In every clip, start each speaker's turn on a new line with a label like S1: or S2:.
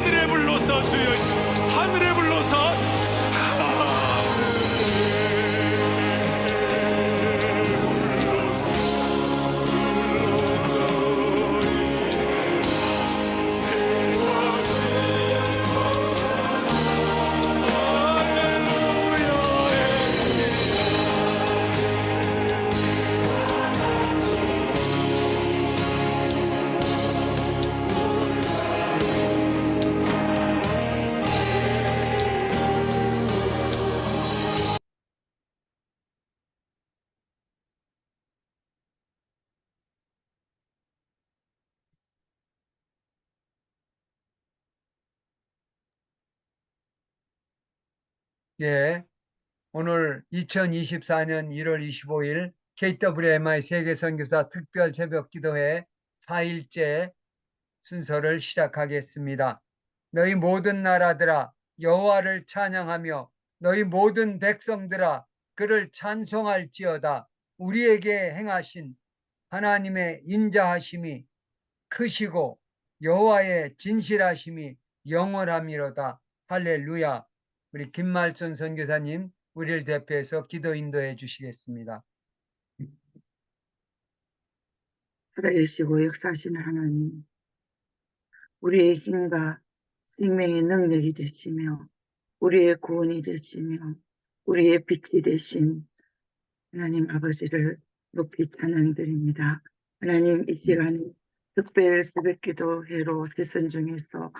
S1: 하늘에 불러서 주여, 하늘에 불러서
S2: 예, 오늘 2024년 1월 25일 KWMI 세계선교사 특별 새벽 기도회 4일째 순서를 시작하겠습니다. 너희 모든 나라들아 여호와를 찬양하며 너희 모든 백성들아 그를 찬송할지어다. 우리에게 행하신 하나님의 인자하심이 크시고 여호와의 진실하심이 영원함이로다. 할렐루야. 우리 김말순 선교사님 우리를 대표해서 기도 인도해 주시겠습니다.
S3: 살아계시고 역사하시는 하나님, 우리의 힘과 생명의 능력이 되시며 우리의 구원이 되시며 우리의 빛이 되신 하나님 아버지를 높이 찬양드립니다. 하나님, 이 시간에 특별 새벽기도 회로 세선 중에서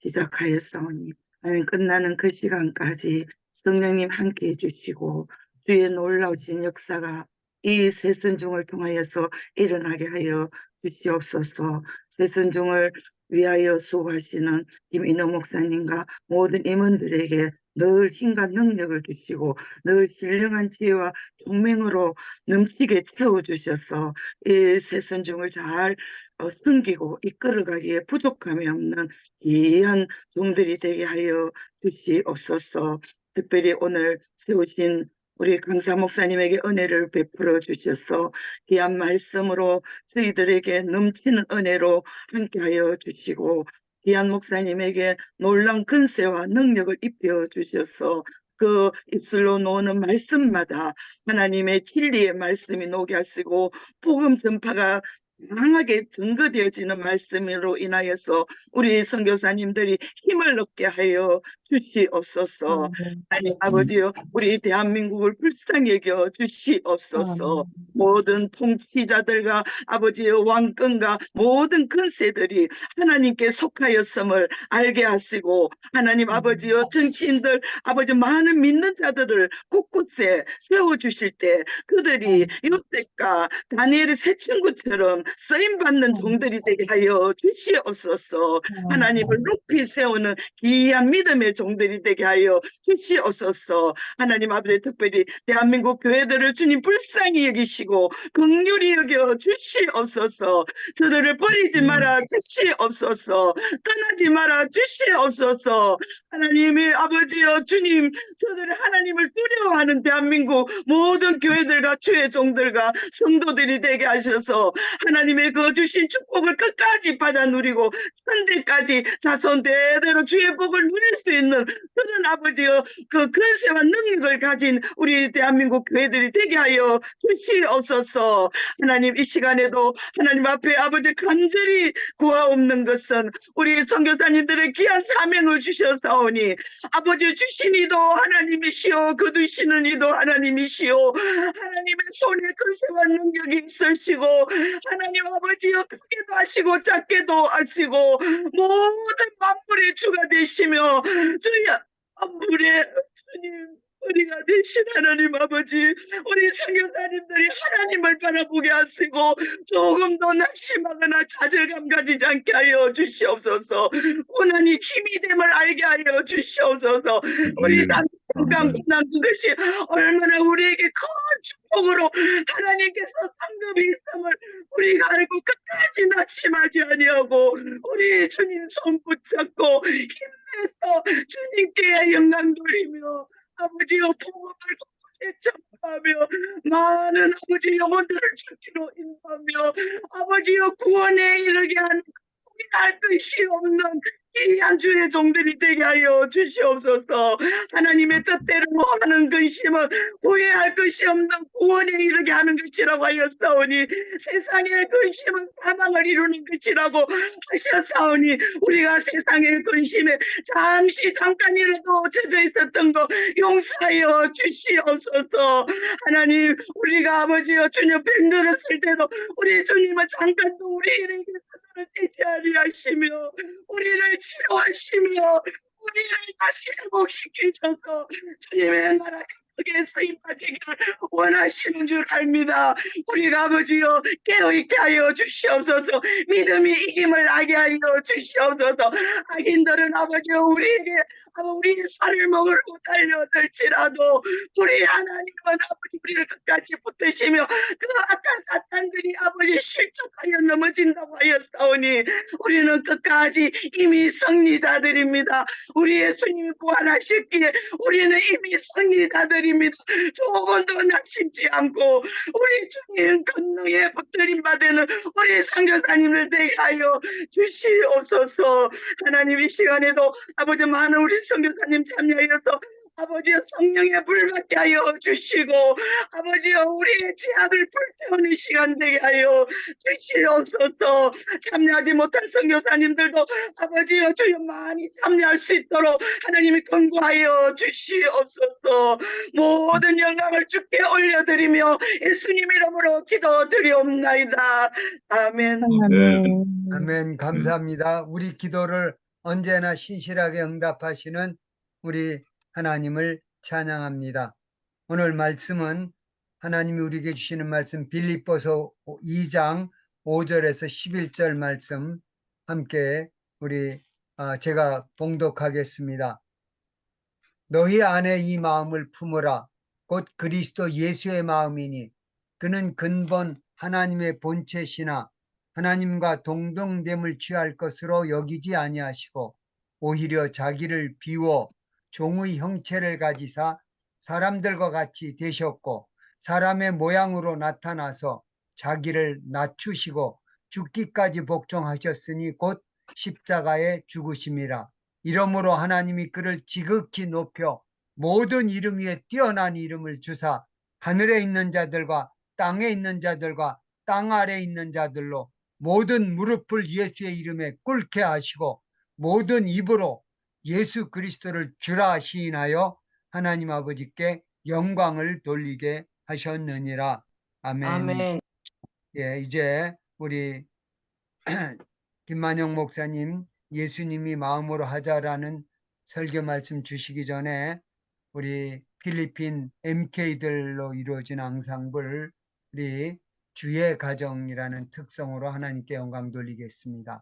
S3: 시작하였사오니 하나님, 끝나는 그 시간까지 성령님 함께 해주시고 주의 놀라우신 역사가 이 세선중을 통하여서 일어나게 하여 주시옵소서. 세선중을 위하여 수고하시는 김인호 목사님과 모든 임원들에게 늘 힘과 능력을 주시고 늘 신령한 지혜와 총명으로 넘치게 채워주셔서 이 세선중을 잘 섬기고 이끌어가기에 부족함이 없는 귀한 종들이 되게 하여 주시옵소서. 특별히 오늘 세우신 우리 강사 목사님에게 은혜를 베풀어 주셔서 귀한 말씀으로 저희들에게 넘치는 은혜로 함께하여 주시고 귀한 목사님에게 놀라운 근세와 능력을 입혀 주셔서 그 입술로 놓는 말씀마다 하나님의 진리의 말씀이 녹게 하시고 복음 전파가 강하게 증거되어지는 말씀으로 인하여서 우리 선교사님들이 힘을 얻게 하여 주시옵소서. 아버지요, 우리 대한민국을 불쌍히 여겨 주시옵소서. 모든 통치자들과 아버지의 왕권과 모든 근세들이 하나님께 속하였음을 알게 하시고 하나님 아버지여, 정치인들 아버지 많은 믿는 자들을 곳곳에 세워주실 때 그들이 요셉과 다니엘의 새 친구처럼 쓰임받는 종들이 되게 하여 주시옵소서. 하나님을 높이 세우는 귀한 믿음의 종들이 되게 하여 주시옵소서. 하나님 아버지, 특별히 대한민국 교회들을 주님 불쌍히 여기시고 긍휼히 여겨 주시옵소서. 저들을 버리지 말아 주시옵소서. 떠나지 말아 주시옵소서. 하나님의 아버지여, 주님, 저들의 하나님을 두려워하는 대한민국 모든 교회들과 주의 종들과 성도들이 되게 하셔서 하나님의 그 주신 축복을 끝까지 받아 누리고 천대까지 자손 대대로 주의 복을 누릴 수 있는 그런 아버지여, 그 근세와 능력을 가진 우리 대한민국 교회들이 되게 하여 주시옵소서. 하나님, 이 시간에도 하나님 앞에 아버지 간절히 구하옵는 것은 우리 선교사님들의 귀한 사명을 주셔사오니 아버지, 주신 이도 하나님이시오 거두시는 이도 하나님이시오. 하나님의 손에 근세와 능력이 있으시고 하나님 아버지여, 크게도 하시고 작게도 하시고 모든 만물의 주가 되시며 주여 만물의 주님 우리가 되신 하나님 아버지, 우리 선교사님들이 하나님을 바라보게 하시고 조금도 낙심하거나 좌절감 가지지 않게 하여 주시옵소서. 고난이 힘이 됨을 알게 하여 주시옵소서. 우리 난감 고난 그것이 얼마나 우리에게 큰 축복으로 하나님께서 상급이 있음을 우리가 알고 끝까지 낙심하지 아니하고 우리 주님 손 붙잡고 힘내서 주님께 영광 돌리며 아버지여, 복음을 곳곳에 전파하며 많은 아버지 영혼들을 주기로 인도하며 아버지여, 구원에 이르게 하는 포기할 것이 없는 기이한 주의 종들이 되게 하여 주시옵소서. 하나님의 뜻대로 하는 근심은 후회할 것이 없는 구원에 이르게 하는 것이라고 하였사오니, 세상의 근심은 사망을 이루는 것이라고 하셨사오니, 우리가 세상의 근심에 잠깐이라도 젖어 있었던 거 용서하여 주시옵소서. 하나님, 우리가 아버지여 주님 병들었을 때도 우리 주님은 잠깐도 우리에게 손을 떼지 아니하시며 우리를 치료하시며 우리를 다시 회복시키셔서 주님의 나라 크게 쓰임받기를 원하시는 줄 압니다. 우리가 아버지여 깨어있게 하여 주시옵소서. 믿음이 이김을 나게 하여 주시옵소서. 악인들은 아버지여 우리에게 우리의 살을 먹으려고 달려들지라도 우리 하나님은 아버지 우리를 끝까지 붙드시며 그 악한 사탄들이 아버지 실족하여 넘어진다고 하였사오니, 우리는 끝까지 이미 승리자들입니다. 우리 예수님이 부활하셨기에 우리는 이미 승리자들입니다. 조금도 낙심치 않고 우리 주님 권능에 붙들림 받는 우리 선교사님을 되게 하여 주시옵소서. 하나님, 이 시간에도 아버지 많은 우리 선교사님 참여하여서 아버지여 성령의 불 받게 하여 주시고 아버지여 우리의 죄악을 불태우는 시간 되게 하여 주시옵소서. 참여하지 못한 선교사님들도 아버지여 주여 많이 참여할 수 있도록 하나님이 권고하여 주시옵소서. 모든 영광을 주께 올려드리며 예수님 이름으로 기도드리옵나이다. 아멘.
S2: 아멘. 감사합니다. 우리 기도를 언제나 신실하게 응답하시는 우리 하나님을 찬양합니다. 오늘 말씀은 하나님이 우리에게 주시는 말씀 빌립보서 2장 5절에서 11절 말씀 함께 제가 봉독하겠습니다. 너희 안에 이 마음을 품으라. 곧 그리스도 예수의 마음이니 그는 근본 하나님의 본체시나 하나님과 동등됨을 취할 것으로 여기지 아니하시고 오히려 자기를 비워 종의 형체를 가지사 사람들과 같이 되셨고 사람의 모양으로 나타나서 자기를 낮추시고 죽기까지 복종하셨으니 곧 십자가에 죽으심이라. 이러므로 하나님이 그를 지극히 높여 모든 이름 위에 뛰어난 이름을 주사 하늘에 있는 자들과 땅에 있는 자들과 땅 아래에 있는 자들로 모든 무릎을 예수의 이름에 꿇게 하시고 모든 입으로 예수 그리스도를 주라 시인하여 하나님 아버지께 영광을 돌리게 하셨느니라. 아멘.
S4: 아멘.
S2: 예, 이제 우리 김만영 목사님 예수님이 마음으로 하자라는 설교 말씀 주시기 전에 우리 필리핀 MK들로 이루어진 앙상블 우리 주의 가정이라는 특성으로 하나님께 영광 돌리겠습니다.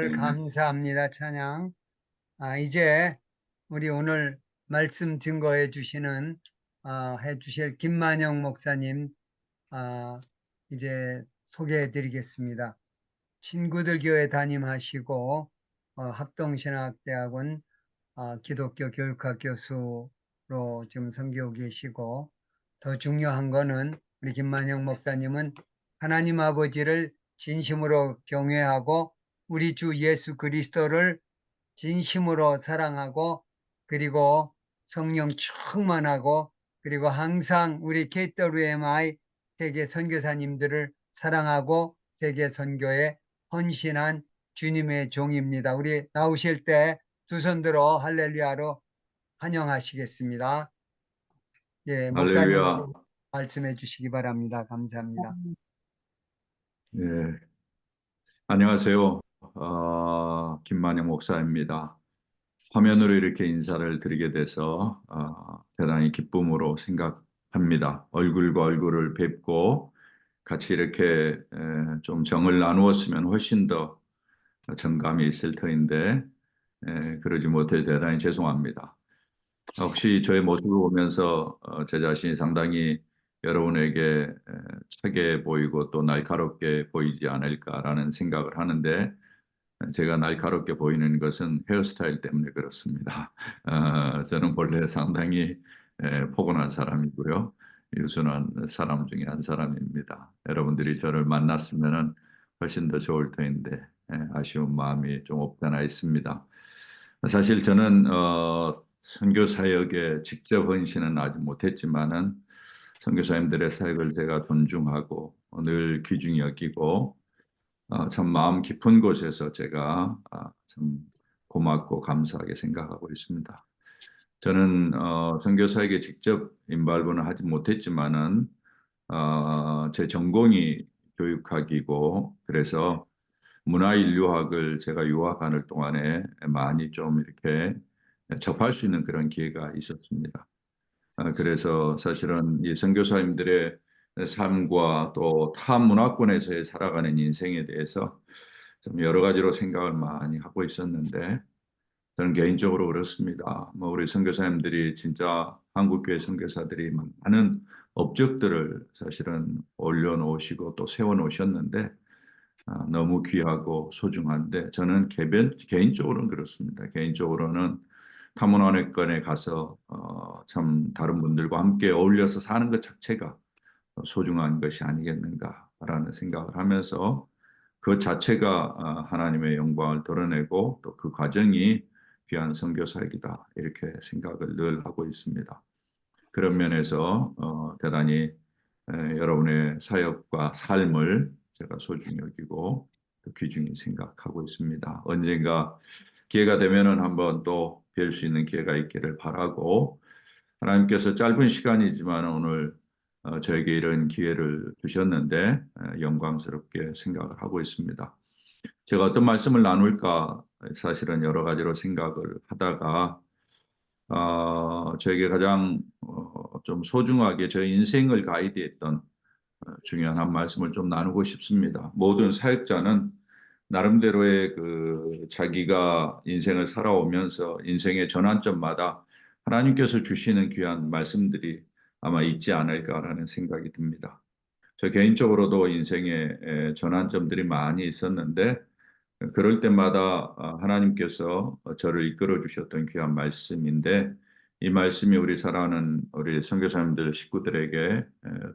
S2: 여러분들 감사합니다. 찬양. 이제 우리 오늘 말씀 증거해 주시는 해 주실 김만영 목사님 이제 소개해 드리겠습니다. 친구들 교회 담임하시고 합동신학대학원 기독교 교육학 교수로 지금 섬기고 계시고, 더 중요한 거는 우리 김만영 목사님은 하나님 아버지를 진심으로 경외하고 우리 주 예수 그리스도를 진심으로 사랑하고, 그리고 성령 충만하고, 그리고 항상 우리 KWMI 세계 선교사님들을 사랑하고 세계 선교에 헌신한 주님의 종입니다. 우리 나오실 때 두 손 들어 할렐루야로 환영하시겠습니다. 예, 목사님
S4: 할렐루야.
S2: 말씀해 주시기 바랍니다. 감사합니다.
S4: 예, 안녕하세요. 김만영 목사입니다. 화면으로 이렇게 인사를 드리게 돼서 대단히 기쁨으로 생각합니다. 얼굴과 얼굴을 뵙고 같이 이렇게 좀 정을 나누었으면 훨씬 더 정감이 있을 터인데 그러지 못해 대단히 죄송합니다. 혹시 저의 모습을 보면서 제 자신이 상당히 여러분에게 차게 보이고 또 날카롭게 보이지 않을까라는 생각을 하는데, 제가 날카롭게 보이는 것은 헤어스타일 때문에 그렇습니다. 저는 원래 상당히 포근한 사람이고요. 유순한 사람 중에 한 사람입니다. 여러분들이 저를 만났으면 훨씬 더 좋을 텐데 아쉬운 마음이 좀 없잖아 있습니다. 사실 저는 선교 사역에 직접 헌신은 아직 못했지만은 선교사님들의 사역을 제가 존중하고 늘 귀중히 여기고 참 마음 깊은 곳에서 제가 참 고맙고 감사하게 생각하고 있습니다. 저는 선교 사역에 직접 인발부는 하지 못했지만은 제 전공이 교육학이고, 그래서 문화인류학을 제가 유학하는 동안에 많이 좀 이렇게 접할 수 있는 그런 기회가 있었습니다. 그래서 사실은 이 선교사님들의 삶과 또 타 문화권에서의 살아가는 인생에 대해서 좀 여러 가지로 생각을 많이 하고 있었는데, 저는 개인적으로 그렇습니다. 우리 선교사님들이 진짜 한국교회 선교사들이 많은 업적들을 사실은 올려놓으시고 또 세워놓으셨는데 너무 귀하고 소중한데, 저는 개인적으로는 그렇습니다. 개인적으로는 타문화권에 가서 참 다른 분들과 함께 어울려서 사는 것 자체가 소중한 것이 아니겠는가라는 생각을 하면서, 그 자체가 하나님의 영광을 드러내고 또 그 과정이 귀한 선교사역이다, 이렇게 생각을 늘 하고 있습니다. 그런 면에서 대단히 여러분의 사역과 삶을 제가 소중히 여기고 또 귀중히 생각하고 있습니다. 언젠가 기회가 되면은 한번 또 뵐 수 있는 기회가 있기를 바라고, 하나님께서 짧은 시간이지만 오늘 저에게 이런 기회를 주셨는데 영광스럽게 생각을 하고 있습니다. 제가 어떤 말씀을 나눌까 사실은 여러 가지로 생각을 하다가 저에게 가장 좀 소중하게 저 인생을 가이드했던 중요한 한 말씀을 좀 나누고 싶습니다. 모든 사역자는 나름대로의 그 자기가 인생을 살아오면서 인생의 전환점마다 하나님께서 주시는 귀한 말씀들이 아마 있지 않을까라는 생각이 듭니다. 저 개인적으로도 인생의 전환점들이 많이 있었는데, 그럴 때마다 하나님께서 저를 이끌어 주셨던 귀한 말씀인데, 이 말씀이 우리 사랑하는 우리 선교사님들 식구들에게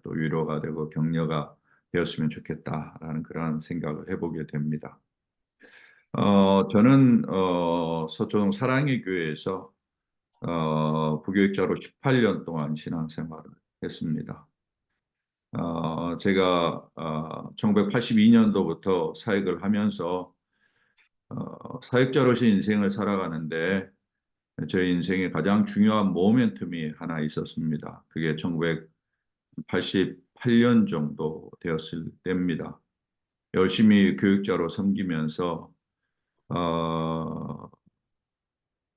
S4: 또 위로가 되고 격려가 되었으면 좋겠다라는 그런 생각을 해보게 됩니다. 저는 서초동 사랑의 교회에서 부교육자로 18년 동안 신앙생활을 했습니다. 제가 1982년도부터 사역을 하면서 사역자로서 인생을 살아가는데 제 인생의 가장 중요한 모멘텀이 하나 있었습니다. 그게 1988년 정도 되었을 때입니다. 열심히 교육자로 섬기면서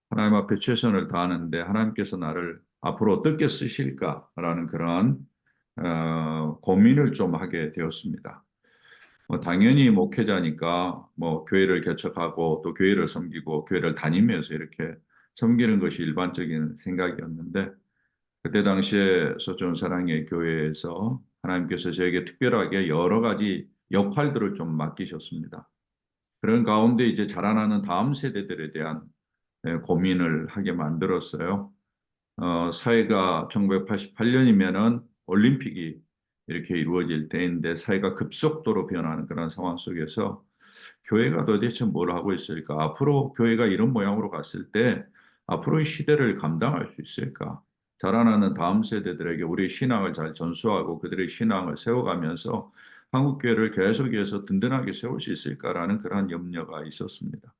S4: 하나님 앞에 최선을 다하는데 하나님께서 나를 앞으로 어떻게 쓰실까라는 그런 고민을 좀 하게 되었습니다. 뭐 당연히 목회자니까 뭐 교회를 개척하고 또 교회를 섬기고 교회를 다니면서 이렇게 섬기는 것이 일반적인 생각이었는데 그때 당시에 서촌 사랑의 교회에서 하나님께서 저에게 특별하게 여러 가지 역할들을 좀 맡기셨습니다. 그런 가운데 이제 자라나는 다음 세대들에 대한 고민을 하게 만들었어요. 사회가 1988년이면은 올림픽이 이렇게 이루어질 때인데 사회가 급속도로 변하는 그런 상황 속에서 교회가 도대체 뭘 하고 있을까? 앞으로 교회가 이런 모양으로 갔을 때 앞으로의 시대를 감당할 수 있을까? 자라나는 다음 세대들에게 우리의 신앙을 잘 전수하고 그들의 신앙을 세워가면서 한국 교회를 계속해서 든든하게 세울 수 있을까라는 그런 염려가 있었습니다.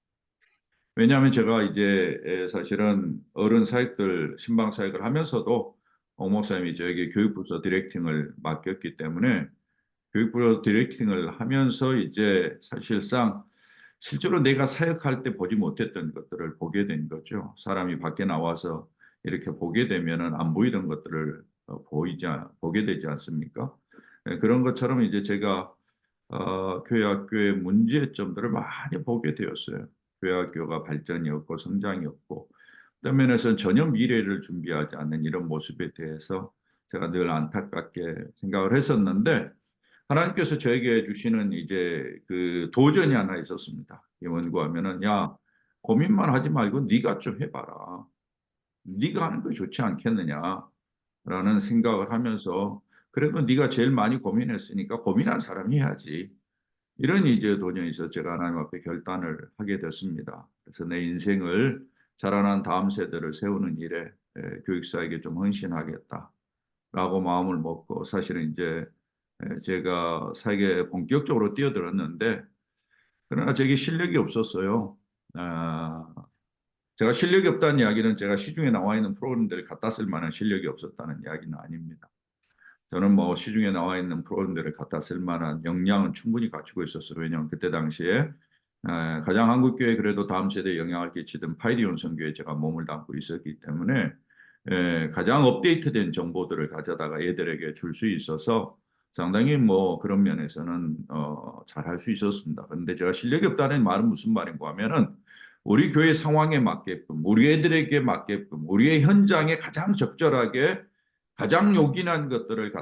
S4: 왜냐하면 제가 이제 사실은 어른 사역들 신방 사역을 하면서도 옥 목사님이 저에게 교육부서 디렉팅을 맡겼기 때문에 교육부서 디렉팅을 하면서 이제 사실상 실제로 내가 사역할 때 보지 못했던 것들을 보게 된 거죠. 사람이 밖에 나와서 이렇게 보게 되면은 안 보이던 것들을 보게 되지 않습니까? 그런 것처럼 이제 제가 교회 학교의 문제점들을 많이 보게 되었어요. 교회 학교가 발전이 없고 성장이 없고 어떤 면에서는 전혀 미래를 준비하지 않는 이런 모습에 대해서 제가 늘 안타깝게 생각을 했었는데 하나님께서 저에게 주시는 이제 그 도전이 하나 있었습니다. 원고하면은 야 고민만 하지 말고 네가 좀 해봐라. 네가 하는 게 좋지 않겠느냐라는 생각을 하면서 그래도 네가 제일 많이 고민했으니까 고민한 사람이 해야지. 이런 이제 도전이 있어서 제가 하나님 앞에 결단을 하게 됐습니다. 그래서 내 인생을 자라난 다음 세대를 세우는 일에 교육사에게 좀 헌신하겠다라고 마음을 먹고 사실은 이제 제가 사역에 본격적으로 뛰어들었는데 그러나 제게 실력이 없었어요. 아, 제가 실력이 없다는 이야기는 제가 시중에 나와 있는 프로그램들을 갖다 쓸 만한 실력이 없었다는 이야기는 아닙니다. 저는 뭐 시중에 나와 있는 프로그램들을 갖다 쓸 만한 역량은 충분히 갖추고 있었어요. 왜냐하면 그때 당시에 가장 한국교회 그래도 다음 세대에 영향을 끼치던 파이디온 선교에 제가 몸을 담고 있었기 때문에 가장 업데이트된 정보들을 가져다가 애들에게 줄 수 있어서 상당히 뭐 그런 면에서는 잘할 수 있었습니다. 그런데 제가 실력이 없다는 말은 무슨 말인가 하면은 우리 교회 상황에 맞게끔 우리 애들에게 맞게끔 우리의 현장에 가장 적절하게 가장 요긴한 것들을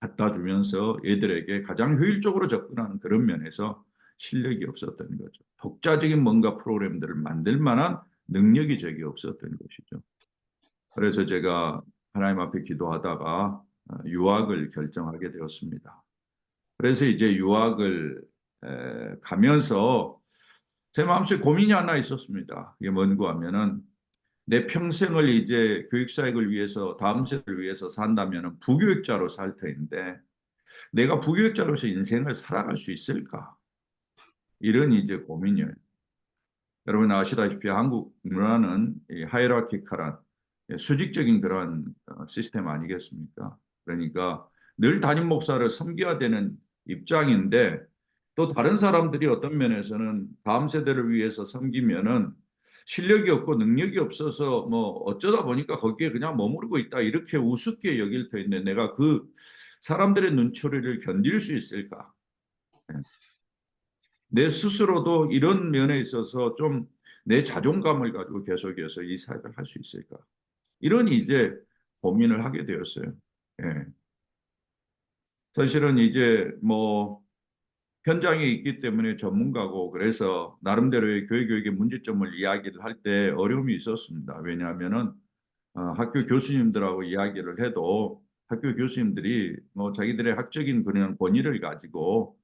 S4: 갖다 주면서 애들에게 가장 효율적으로 접근하는 그런 면에서 실력이 없었던 거죠. 독자적인 뭔가 프로그램들을 만들 만한 능력이 제게 없었던 것이죠. 그래서 제가 하나님 앞에 기도하다가 유학을 결정하게 되었습니다. 그래서 이제 유학을 가면서 제 마음속에 고민이 하나 있었습니다. 이게 뭔가 하면은 내 평생을 이제 교육사역을 위해서 다음 세대를 위해서 산다면은 부교육자로 살 텐데 내가 부교육자로서 인생을 살아갈 수 있을까? 이런 이제 고민이에요. 여러분 아시다시피 한국 문화는 이 하이라키컬한 수직적인 그런 시스템 아니겠습니까? 그러니까 늘 담임 목사를 섬겨야 되는 입장인데 또 다른 사람들이 어떤 면에서는 다음 세대를 위해서 섬기면은 실력이 없고 능력이 없어서 뭐 어쩌다 보니까 거기에 그냥 머무르고 있다 이렇게 우습게 여길 터인데 내가 그 사람들의 눈초리를 견딜 수 있을까? 내 스스로도 이런 면에 있어서 좀 내 자존감을 가지고 계속해서 이 사역을 할 수 있을까? 이런 이제 고민을 하게 되었어요. 예. 사실은 이제 뭐 현장에 있기 때문에 전문가고 그래서 나름대로의 교육의 문제점을 이야기를 할 때 어려움이 있었습니다. 왜냐하면은 학교 교수님들하고 이야기를 해도 학교 교수님들이 뭐 자기들의 학적인 그런 권위를 가지고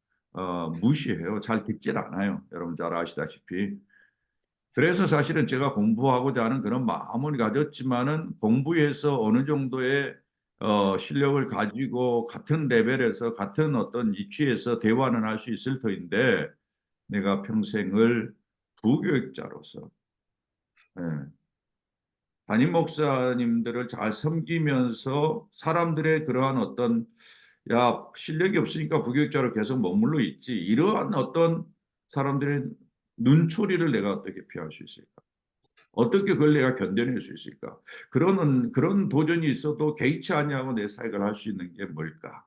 S4: 무시해요. 잘 듣질 않아요. 여러분 잘 아시다시피. 그래서 사실은 제가 공부하고자 하는 그런 마음을 가졌지만은 공부해서 어느 정도의 실력을 가지고 같은 레벨에서 같은 어떤 위치에서 대화는 할 수 있을 터인데 내가 평생을 부교육자로서 예, 담임 목사님들을 잘 섬기면서 사람들의 그러한 어떤 야 실력이 없으니까 부교육자로 계속 머물러 있지 이러한 어떤 사람들의 눈초리를 내가 어떻게 피할 수 있을까? 어떻게 그걸 내가 견뎌낼 수 있을까? 그런 도전이 있어도 개의치 아니하고 내 사역을 할 수 있는 게 뭘까?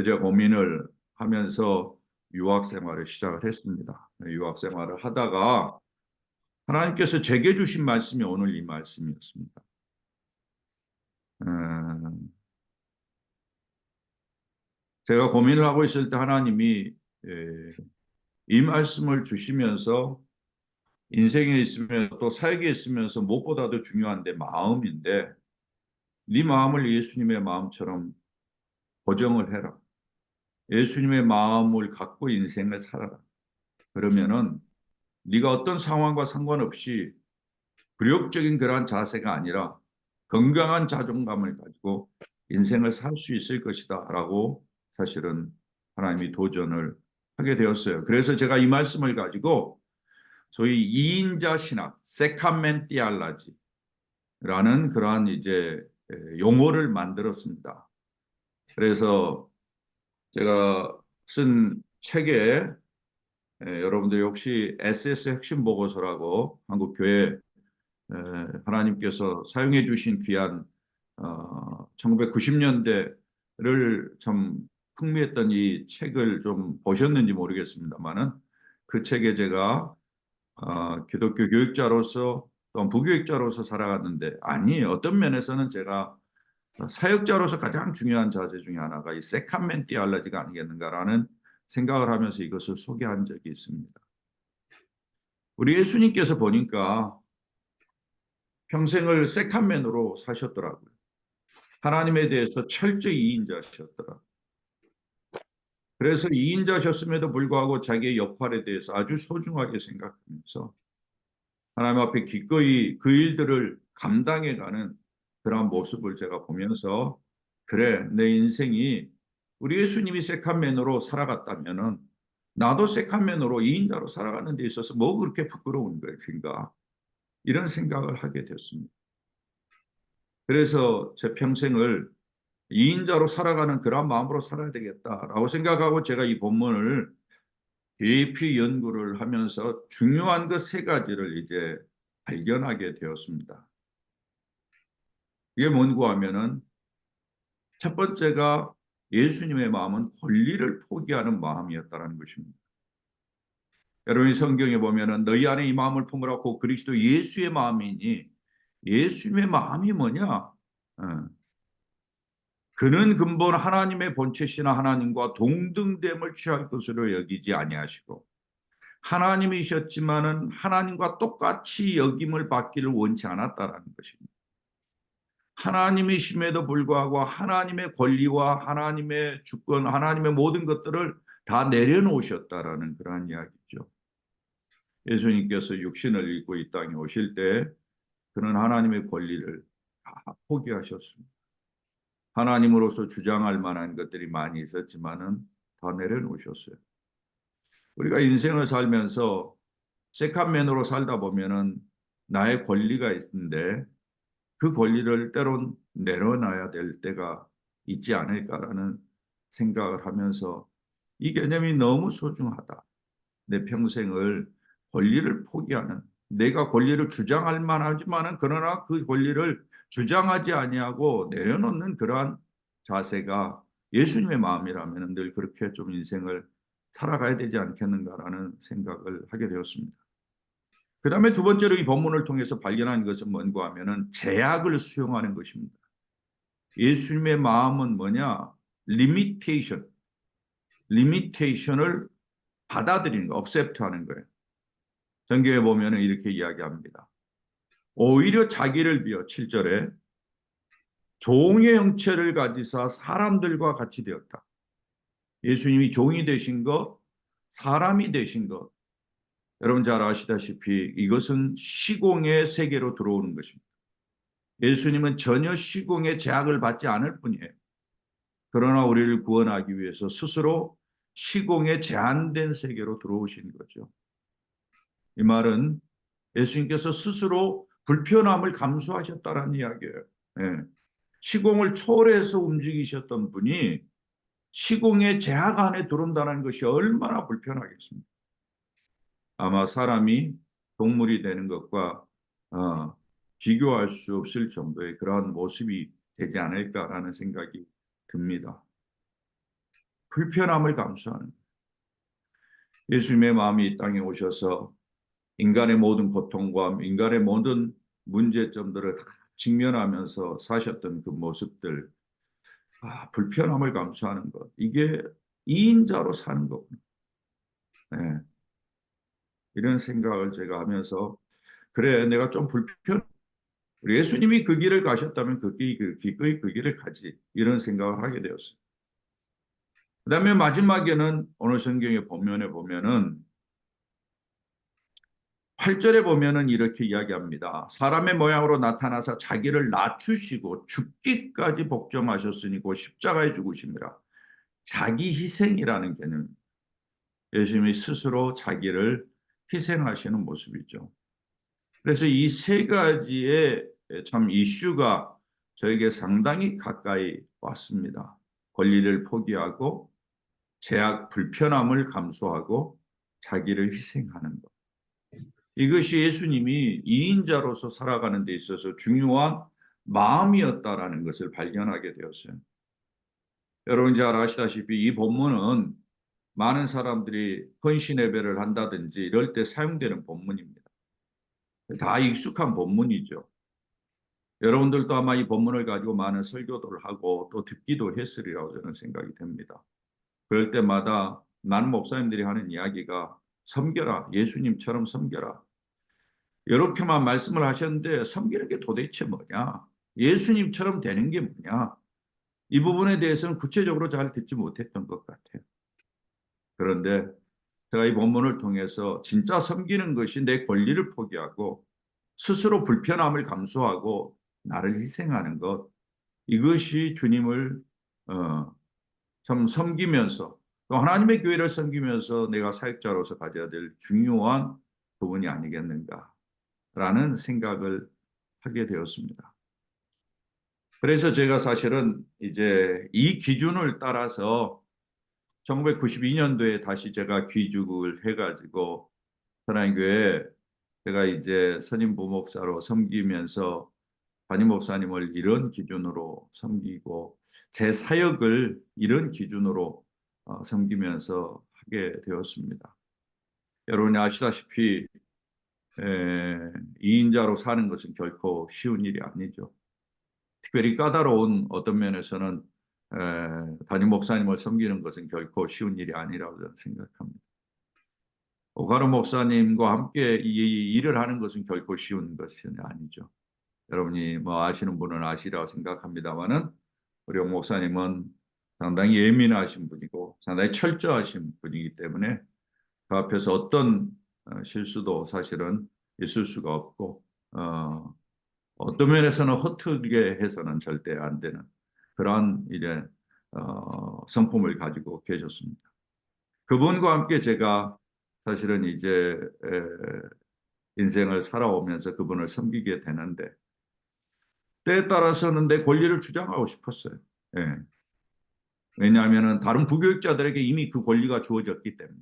S4: 제가 고민을 하면서 유학 생활을 시작을 했습니다. 유학 생활을 하다가 하나님께서 제게 주신 말씀이 오늘 이 말씀이었습니다. 제가 고민을 하고 있을 때 하나님이 이 말씀을 주시면서 인생에 있으면서 또 사역에 있으면서 무엇보다도 중요한 내 마음인데 네 마음을 예수님의 마음처럼 고정을 해라. 예수님의 마음을 갖고 인생을 살아라. 그러면은 네가 어떤 상황과 상관없이 굴욕적인 그러한 자세가 아니라 건강한 자존감을 가지고 인생을 살 수 있을 것이다 라고 사실은 하나님이 도전을 하게 되었어요. 그래서 제가 이 말씀을 가지고 소위 이인자 신학, 세카멘 티알라지라는 그러한 이제 용어를 만들었습니다. 그래서 제가 쓴 책에 여러분들이 혹시 SS 핵심 보고서라고 한국 교회 하나님께서 사용해 주신 귀한 1990년대를 참 풍미했던 이 책을 좀 보셨는지 모르겠습니다만은 그 책에 제가 기독교 교육자로서 또 부교육자로서 살아갔는데 아니 어떤 면에서는 제가 사역자로서 가장 중요한 자세 중에 하나가 이 세카멘 티알라지가 아니겠는가라는 생각을 하면서 이것을 소개한 적이 있습니다. 우리 예수님께서 보니까 평생을 세카멘으로 사셨더라고요. 하나님에 대해서 철저히 이인자셨더라고요. 그래서 이인자셨음에도 불구하고 자기의 역할에 대해서 아주 소중하게 생각하면서 하나님 앞에 기꺼이 그 일들을 감당해가는 그런 모습을 제가 보면서 그래, 내 인생이 우리 예수님이 세컨맨으로 살아갔다면은 나도 세컨맨으로 이인자로 살아가는 데 있어서 뭐 그렇게 부끄러운 것인가 이런 생각을 하게 됐습니다. 그래서 제 평생을 이인자로 살아가는 그런 마음으로 살아야 되겠다라고 생각하고 제가 이 본문을 깊이 연구를 하면서 중요한 그 세 가지를 이제 발견하게 되었습니다. 이게 뭔고 하면은 첫 번째가 예수님의 마음은 권리를 포기하는 마음이었다는 것입니다. 여러분이 성경에 보면은 너희 안에 이 마음을 품으라고 그리스도 예수의 마음이니 예수님의 마음이 뭐냐? 그는 근본 하나님의 본체시나 하나님과 동등됨을 취할 것으로 여기지 아니하시고 하나님이셨지만은 하나님과 똑같이 여김을 받기를 원치 않았다라는 것입니다. 하나님이심에도 불구하고 하나님의 권리와 하나님의 주권, 하나님의 모든 것들을 다 내려놓으셨다라는 그러한 이야기죠. 예수님께서 육신을 입고 이 땅에 오실 때 그는 하나님의 권리를 다 포기하셨습니다. 하나님으로서 주장할 만한 것들이 많이 있었지만은 다 내려놓으셨어요. 우리가 인생을 살면서 세컨맨으로 살다 보면은 나의 권리가 있는데 그 권리를 때론 내려놔야 될 때가 있지 않을까라는 생각을 하면서 이 개념이 너무 소중하다. 내 평생을 권리를 포기하는 내가 권리를 주장할 만하지만은 그러나 그 권리를 주장하지 아니하고 내려놓는 그러한 자세가 예수님의 마음이라면 늘 그렇게 좀 인생을 살아가야 되지 않겠는가라는 생각을 하게 되었습니다. 그 다음에 두 번째로 이 본문을 통해서 발견한 것은 뭔가 하면은 제약을 수용하는 것입니다. 예수님의 마음은 뭐냐? 리미테이션을 받아들이는 거, accept하는 거예요. 성경에 보면은 이렇게 이야기합니다. 오히려 자기를 비워 7절에 종의 형체를 가지사 사람들과 같이 되었다. 예수님이 종이 되신 것, 사람이 되신 것. 여러분 잘 아시다시피 이것은 시공의 세계로 들어오는 것입니다. 예수님은 전혀 시공의 제약을 받지 않을 뿐이에요. 그러나 우리를 구원하기 위해서 스스로 시공의 제한된 세계로 들어오신 거죠. 이 말은 예수님께서 스스로 불편함을 감수하셨다는 이야기예요. 네. 시공을 초월해서 움직이셨던 분이 시공의 제약 안에 들어온다는 것이 얼마나 불편하겠습니까? 아마 사람이 동물이 되는 것과 비교할 수 없을 정도의 그러한 모습이 되지 않을까라는 생각이 듭니다. 불편함을 감수하는 거예요. 예수님의 마음이 이 땅에 오셔서 인간의 모든 고통과 인간의 모든 문제점들을 다 직면하면서 사셨던 그 모습들, 불편함을 감수하는 것, 이게 이인자로 사는 거구나. 네. 이런 생각을 제가 하면서 그래, 내가 좀 우리 예수님이 그 길을 가셨다면 기꺼이 그 길을 가지, 이런 생각을 하게 되었어요. 그 다음에 마지막에는 오늘 성경의 본문에 보면은 8절에 보면은 이렇게 이야기합니다. 사람의 모양으로 나타나서 자기를 낮추시고 죽기까지 복종하셨으니 곧 십자가에 죽으심이라. 자기 희생이라는 개념. 예수님이 스스로 자기를 희생하시는 모습이죠. 그래서 이 세 가지의 참 이슈가 저에게 상당히 가까이 왔습니다. 권리를 포기하고 제약, 불편함을 감수하고 자기를 희생하는 것. 이것이 예수님이 이인자로서 살아가는 데 있어서 중요한 마음이었다라는 것을 발견하게 되었어요. 여러분 잘 아시다시피 이 본문은 많은 사람들이 헌신 예배를 한다든지 이럴 때 사용되는 본문입니다. 다 익숙한 본문이죠. 여러분들도 아마 이 본문을 가지고 많은 설교들을 하고 또 듣기도 했으리라고 저는 생각이 됩니다. 그럴 때마다 많은 목사님들이 하는 이야기가 섬겨라, 예수님처럼 섬겨라. 이렇게만 말씀을 하셨는데 섬기는 게 도대체 뭐냐? 예수님처럼 되는 게 뭐냐? 이 부분에 대해서는 구체적으로 잘 듣지 못했던 것 같아요. 그런데 제가 이 본문을 통해서 진짜 섬기는 것이 내 권리를 포기하고 스스로 불편함을 감수하고 나를 희생하는 것, 이것이 주님을 참 섬기면서 또 하나님의 교회를 섬기면서 내가 사역자로서 가져야 될 중요한 부분이 아니겠는가라는 생각을 하게 되었습니다. 그래서 제가 사실은 이제 이 기준을 따라서 1992년도에 다시 제가 귀국을 해가지고 사랑교회 제가 이제 선임 부목사로 섬기면서 담임 목사님을 이런 기준으로 섬기고 제 사역을 이런 기준으로 섬기면서 하게 되었습니다. 여러분이 아시다시피 2인자로 사는 것은 결코 쉬운 일이 아니죠. 특별히 까다로운 어떤 면에서는 담임 목사님을 섬기는 것은 결코 쉬운 일이 아니라고 저는 생각합니다. 오가르 목사님과 함께 이 일을 하는 것은 결코 쉬운 것은 아니죠. 여러분이 뭐 아시는 분은 아시라고 생각합니다만은 우리 목사님은 상당히 예민하신 분이고 상당히 철저하신 분이기 때문에 그 앞에서 어떤 실수도 사실은 있을 수가 없고 어떤 면에서는 허투루게 해서는 절대 안 되는 그러한 이제 성품을 가지고 계셨습니다. 그분과 함께 제가 사실은 이제 인생을 살아오면서 그분을 섬기게 되는데 때에 따라서는 내 권리를 주장하고 싶었어요. 예. 왜냐하면 다른 부교육자들에게 이미 그 권리가 주어졌기 때문에.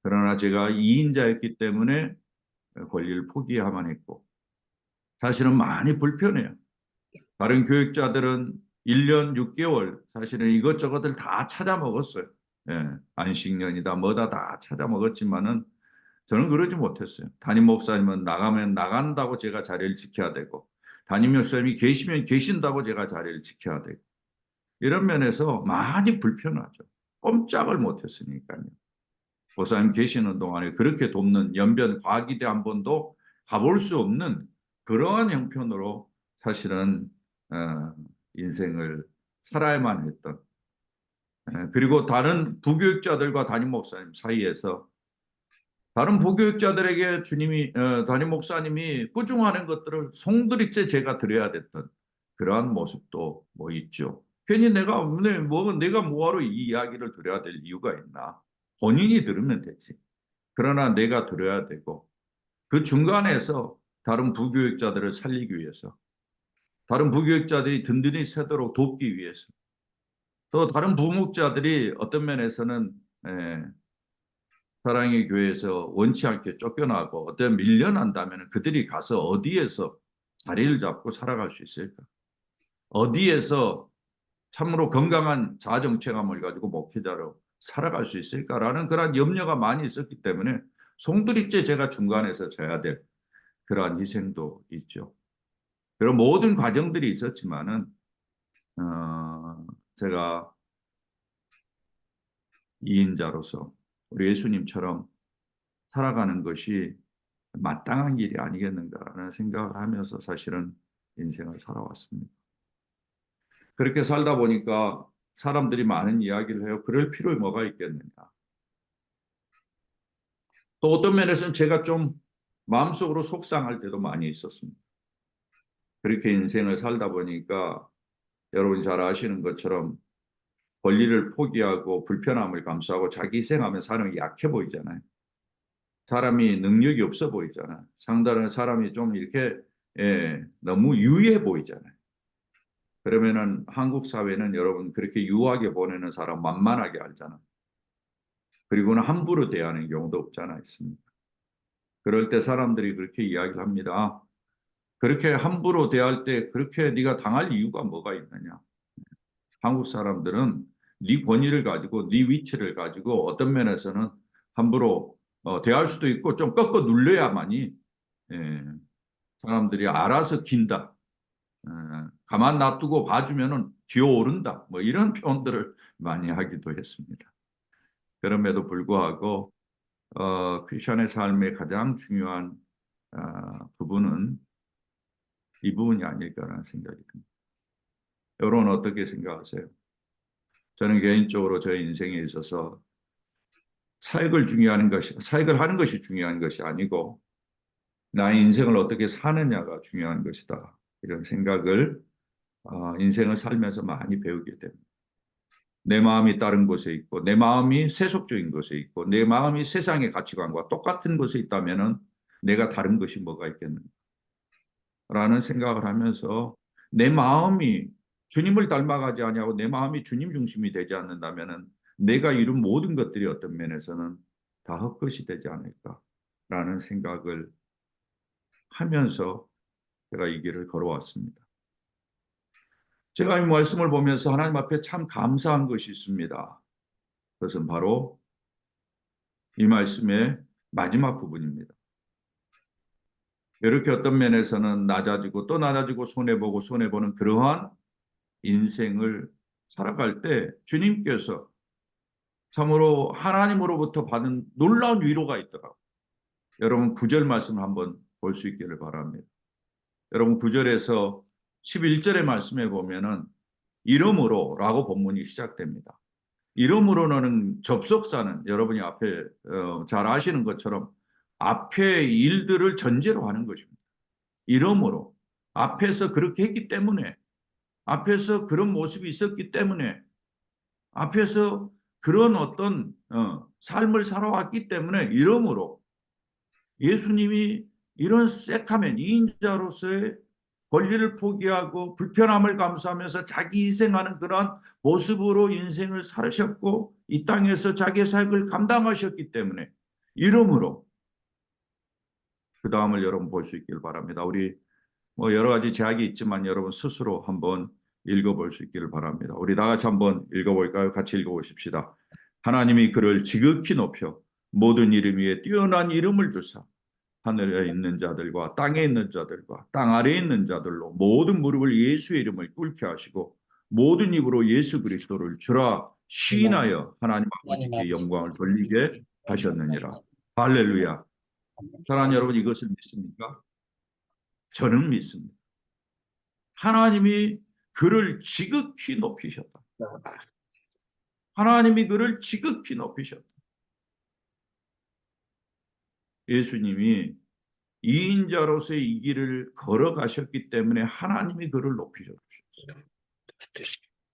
S4: 그러나 제가 2인자였기 때문에 권리를 포기해야만 했고 사실은 많이 불편해요. 다른 교육자들은 1년 6개월 사실은 이것저것을 다 찾아 먹었어요. 예. 안식년이다 뭐다 다 찾아 먹었지만은 저는 그러지 못했어요. 담임 목사님은 나가면 나간다고 제가 자리를 지켜야 되고 담임 목사님이 계시면 계신다고 제가 자리를 지켜야 되고 이런 면에서 많이 불편하죠. 꼼짝을 못했으니까요. 목사님 계시는 동안에 그렇게 돕는 연변 과기대 한 번도 가볼 수 없는 그러한 형편으로 사실은 인생을 살아야만 했던 그리고 다른 부교육자들과 담임 목사님 사이에서 다른 부교육자들에게 주님이 담임 목사님이 꾸중하는 것들을 송두리째 제가 드려야 됐던 그러한 모습도 뭐 있죠. 괜히 내가 뭐하러 이 이야기를 드려야 될 이유가 있나? 본인이 들으면 되지. 그러나 내가 들어야 되고 그 중간에서 다른 부교육자들을 살리기 위해서 다른 부교육자들이 든든히 서도록 돕기 위해서 또 다른 부목자들이 어떤 면에서는 사랑의 교회에서 원치 않게 쫓겨나고 어떤 밀려난다면 그들이 가서 어디에서 자리를 잡고 살아갈 수 있을까? 어디에서 참으로 건강한 자아정체감을 가지고 목회자로 살아갈 수 있을까라는 그런 염려가 많이 있었기 때문에 송두리째 제가 중간에서 져야 될 그러한 희생도 있죠. 그런 모든 과정들이 있었지만은 제가 이인자로서 우리 예수님처럼 살아가는 것이 마땅한 길이 아니겠는가라는 생각을 하면서 사실은 인생을 살아왔습니다. 그렇게 살다 보니까 사람들이 많은 이야기를 해요. 그럴 필요에 뭐가 있겠느냐. 또 어떤 면에서는 제가 좀 마음속으로 속상할 때도 많이 있었습니다. 그렇게 인생을 살다 보니까 여러분이 잘 아시는 것처럼 권리를 포기하고 불편함을 감수하고 자기 희생하면 사람이 약해 보이잖아요. 사람이 능력이 없어 보이잖아요. 상대하는 사람이 좀 이렇게 너무 유해 보이잖아요. 그러면은 한국 사회는 여러분 그렇게 유하게 보내는 사람 만만하게 알잖아요. 그리고는 함부로 대하는 경우도 없잖아 있습니다. 그럴 때 사람들이 그렇게 이야기를 합니다. 그렇게 함부로 대할 때 그렇게 네가 당할 이유가 뭐가 있느냐. 한국 사람들은 네 권위를 가지고 네 위치를 가지고 어떤 면에서는 함부로 대할 수도 있고 좀 꺾어 눌러야만이 사람들이 알아서 긴다. 가만 놔두고 봐주면은 기어오른다. 뭐 이런 표현들을 많이 하기도 했습니다. 그럼에도 불구하고 크리스천의 삶의 가장 중요한 부분은 이 부분이 아닐까라는 생각이 듭니다. 여러분 어떻게 생각하세요? 저는 개인적으로 저의 인생에 있어서 사역을 하는 것이 중요한 것이 아니고 나의 인생을 어떻게 사느냐가 중요한 것이다. 이런 생각을 인생을 살면서 많이 배우게 됩니다. 내 마음이 다른 곳에 있고 내 마음이 세속적인 곳에 있고 내 마음이 세상의 가치관과 똑같은 곳에 있다면 내가 다른 것이 뭐가 있겠는가 라는 생각을 하면서 내 마음이 주님을 닮아가지 아니하고 내 마음이 주님 중심이 되지 않는다면 내가 이룬 모든 것들이 어떤 면에서는 다 헛것이 되지 않을까라는 생각을 하면서 제가 이 길을 걸어왔습니다. 제가 이 말씀을 보면서 하나님 앞에 참 감사한 것이 있습니다. 그것은 바로 이 말씀의 마지막 부분입니다. 이렇게 어떤 면에서는 낮아지고 또 낮아지고 손해보고 손해보는 그러한 인생을 살아갈 때 주님께서 참으로 하나님으로부터 받은 놀라운 위로가 있더라고요. 여러분 9절 말씀을 한번 볼 수 있기를 바랍니다. 여러분 9절에서 11절의 말씀에 보면은 이름으로 라고 본문이 시작됩니다. 이름으로는 접속사는 여러분이 앞에 잘 아시는 것처럼 앞의 일들을 전제로 하는 것입니다. 이름으로 앞에서 그렇게 했기 때문에 앞에서 그런 모습이 있었기 때문에 앞에서 그런 어떤 삶을 살아왔기 때문에 이름으로 예수님이 이런 새카맨 이인자로서의 권리를 포기하고 불편함을 감수하면서 자기 희생하는 그런 모습으로 인생을 살으셨고 이 땅에서 자기의 사역을 감당하셨기 때문에 이름으로 그 다음을 여러분 볼 수 있기를 바랍니다. 우리 뭐 여러 가지 제약이 있지만 여러분 스스로 한번 읽어볼 수 있기를 바랍니다. 우리 다 같이 한번 읽어볼까요? 같이 읽어보십시다. 하나님이 그를 지극히 높여 모든 이름 위에 뛰어난 이름을 주사 하늘에 있는 자들과 땅에 있는 자들과 땅 아래에 있는 자들로 모든 무릎을 예수의 이름을 꿇게 하시고 모든 입으로 예수 그리스도를 주라 시인하여 하나님 아버지께 영광을 돌리게 하셨느니라. 할렐루야. 사랑하는 여러분 이것을 믿습니까? 저는 믿습니다. 하나님이 그를 지극히 높이셨다. 하나님이 그를 지극히 높이셨다. 예수님이 이인자로서의 이 길을 걸어가셨기 때문에 하나님이 그를 높이셨어요.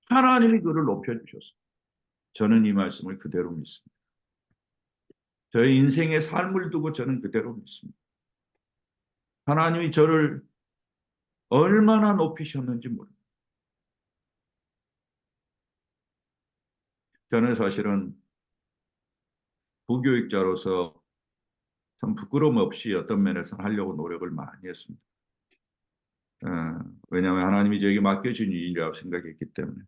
S4: 하나님이 그를 높여주셨어요. 저는 이 말씀을 그대로 믿습니다. 저의 인생의 삶을 두고 저는 그대로 믿습니다. 하나님이 저를 얼마나 높이셨는지 모릅니다. 저는 사실은 부교육자로서 참 부끄러움 없이 어떤 면에서 하려고 노력을 많이 했습니다. 왜냐하면 하나님이 저에게 맡겨진 일이라고 생각했기 때문에.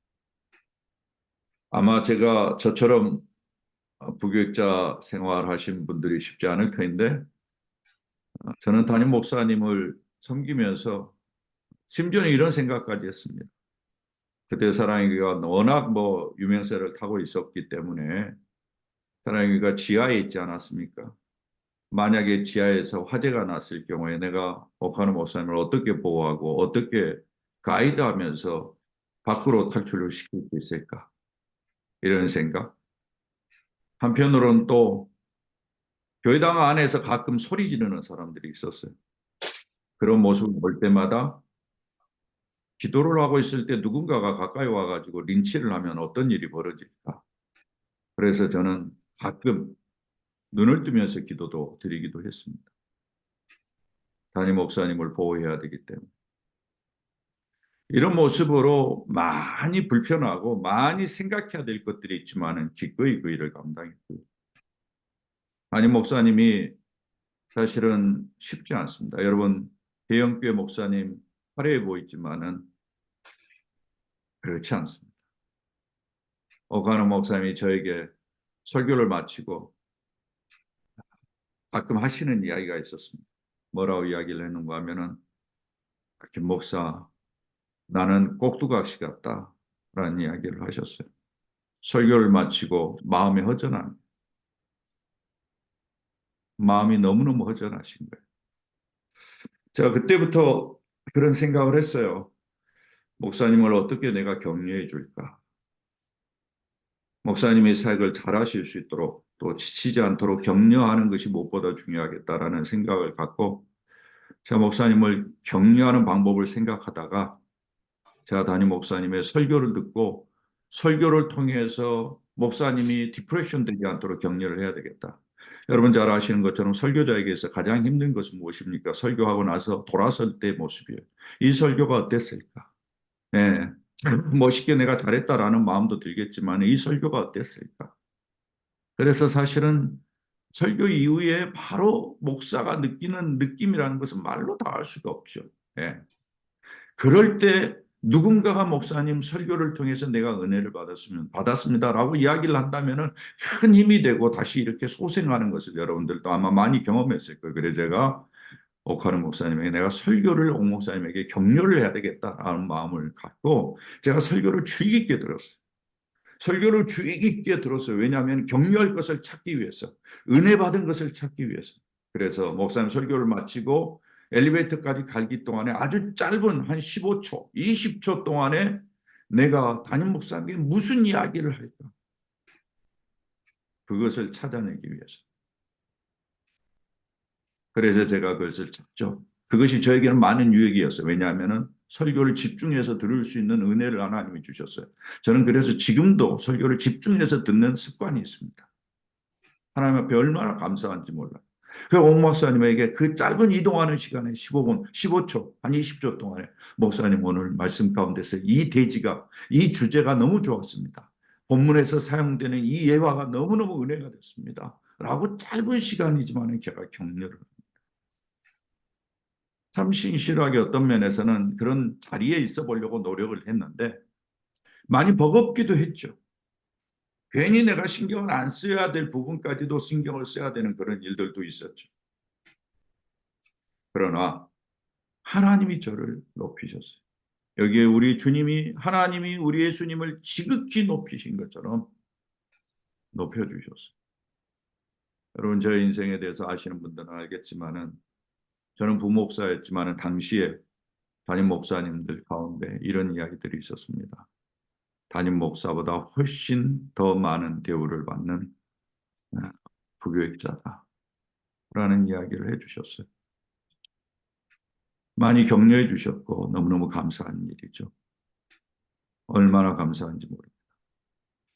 S4: 아마 제가 저처럼 부교육자 생활하신 분들이 쉽지 않을 터인데 저는 담임 목사님을 섬기면서 심지어는 이런 생각까지 했습니다. 그때 사랑이가 워낙 뭐 유명세를 타고 있었기 때문에 사랑이가 지하에 있지 않았습니까? 만약에 지하에서 화재가 났을 경우에 내가 오카노 목사님을 어떻게 보호하고 어떻게 가이드하면서 밖으로 탈출을 시킬 수 있을까? 이런 생각. 한편으로는 또 교회당 안에서 가끔 소리 지르는 사람들이 있었어요. 그런 모습을 볼 때마다 기도를 하고 있을 때 누군가가 가까이 와가지고 린치를 하면 어떤 일이 벌어질까? 그래서 저는 가끔 눈을 뜨면서 기도도 드리기도 했습니다. 담임 목사님을 보호해야 되기 때문에. 이런 모습으로 많이 불편하고 많이 생각해야 될 것들이 있지만은 기꺼이 그 일을 감당했고요. 담임 목사님이 사실은 쉽지 않습니다. 여러분, 대형교회 목사님 화려해 보이지만은 그렇지 않습니다. 오카노 목사님이 저에게 설교를 마치고 가끔 하시는 이야기가 있었습니다. 뭐라고 이야기를 했는가 하면은, 김 목사, 나는 꼭두각시 같다 라는 이야기를 하셨어요. 설교를 마치고 마음이 허전한, 마음이 너무너무 허전하신 거예요. 제가 그때부터 그런 생각을 했어요. 목사님을 어떻게 내가 격려해 줄까? 목사님의 사역을 잘하실 수 있도록 또 지치지 않도록 격려하는 것이 무엇보다 중요하겠다라는 생각을 갖고 제가 목사님을 격려하는 방법을 생각하다가 제가 담임 목사님의 설교를 듣고 설교를 통해서 목사님이 디프레션 되지 않도록 격려를 해야 되겠다. 여러분 잘 아시는 것처럼 설교자에게서 가장 힘든 것은 무엇입니까? 설교하고 나서 돌아설 때의 모습이에요. 이 설교가 어땠을까? 네. 멋있게 내가 잘했다라는 마음도 들겠지만 이 설교가 어땠을까? 그래서 사실은 설교 이후에 바로 목사가 느끼는 느낌이라는 것은 말로 다 알 수가 없죠. 예. 그럴 때 누군가가 목사님 설교를 통해서 내가 은혜를 받았습니다라고 이야기를 한다면은 큰 힘이 되고 다시 이렇게 소생하는 것을 여러분들도 아마 많이 경험했을 거예요. 그래서 제가 오카노 목사님에게 내가 설교를 옥 목사님에게 격려를 해야 되겠다라는 마음을 갖고 제가 설교를 주의 깊게 들었어요. 설교를 주의 깊게 들었어요. 왜냐하면 격려할 것을 찾기 위해서, 은혜 받은 것을 찾기 위해서. 그래서 목사님 설교를 마치고 엘리베이터까지 가기 동안에 아주 짧은 한 15초, 20초 동안에 내가 담임 목사님에게 무슨 이야기를 할까? 그것을 찾아내기 위해서. 그래서 제가 그것을 찾죠. 그것이 저에게는 많은 유익이었어요. 왜냐하면 설교를 집중해서 들을 수 있는 은혜를 하나님이 주셨어요. 저는 그래서 지금도 설교를 집중해서 듣는 습관이 있습니다. 하나님 앞에 얼마나 감사한지 몰라요. 그 옥 목사님에게 그 짧은 이동하는 시간에 15분, 15초, 한 20초 동안에 목사님 오늘 말씀 가운데서 이 대지가, 이 주제가 너무 좋았습니다. 본문에서 사용되는 이 예화가 너무너무 은혜가 됐습니다. 라고 짧은 시간이지만 제가 격려를 참 신실하게 어떤 면에서는 그런 자리에 있어 보려고 노력을 했는데 많이 버겁기도 했죠. 괜히 내가 신경을 안 써야 될 부분까지도 신경을 써야 되는 그런 일들도 있었죠. 그러나 하나님이 저를 높이셨어요. 여기에 우리 주님이, 하나님이 우리 예수님을 지극히 높이신 것처럼 높여주셨어요. 여러분 저의 인생에 대해서 아시는 분들은 알겠지만은 저는 부목사였지만은 당시에 담임 목사님들 가운데 이런 이야기들이 있었습니다. 담임 목사보다 훨씬 더 많은 대우를 받는 부교육자다라는 이야기를 해주셨어요. 많이 격려해 주셨고 너무너무 감사한 일이죠. 얼마나 감사한지 모릅니다.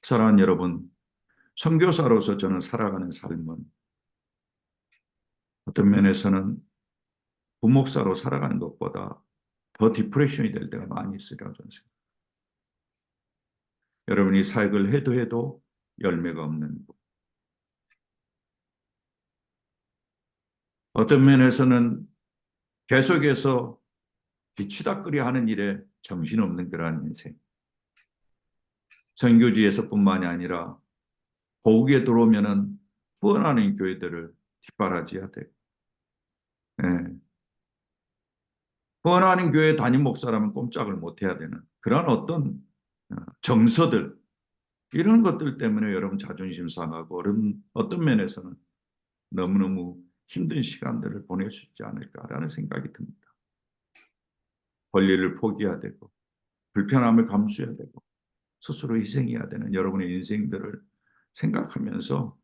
S4: 사랑하는 여러분, 선교사로서 저는 살아가는 삶은 어떤 면에서는 부목사로 살아가는 것보다 더 디프레션이 될 때가 많이 있으리라고 저는 생각합니다. 여러분이 사역을 해도 열매가 없는 것. 어떤 면에서는 계속해서 뒤치다꺼리 하는 일에 정신없는 그러한 인생. 선교지에서뿐만이 아니라 고국에 들어오면은 후원하는 교회들을 뒷바라지해야 돼요. 예. 후원하는 교회 담임 목사라면 꼼짝을 못 해야 되는 그런 어떤 정서들, 이런 것들 때문에 여러분 자존심 상하고 어떤 면에서는 너무너무 힘든 시간들을 보낼 수 있지 않을까라는 생각이 듭니다. 권리를 포기해야 되고 불편함을 감수해야 되고 스스로 희생해야 되는 여러분의 인생들을 생각하면서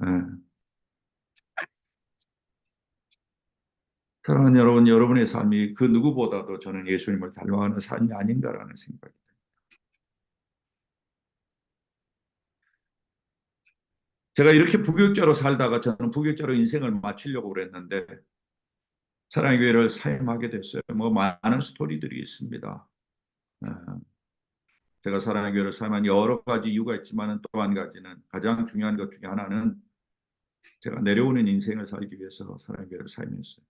S4: 예. 사랑하는 여러분, 여러분의 삶이 그 누구보다도 저는 예수님을 닮아가는 삶이 아닌가라는 생각이 듭니다. 제가 이렇게 부교육자로 살다가 저는 부교육자로 인생을 마치려고 그랬는데 사랑의 교회를 사임하게 됐어요. 뭐 많은 스토리들이 있습니다. 제가 사랑의 교회를 사임한 여러 가지 이유가 있지만 또 한 가지는, 가장 중요한 것 중에 하나는 제가 내려오는 인생을 살기 위해서 사랑의 교회를 사임했어요.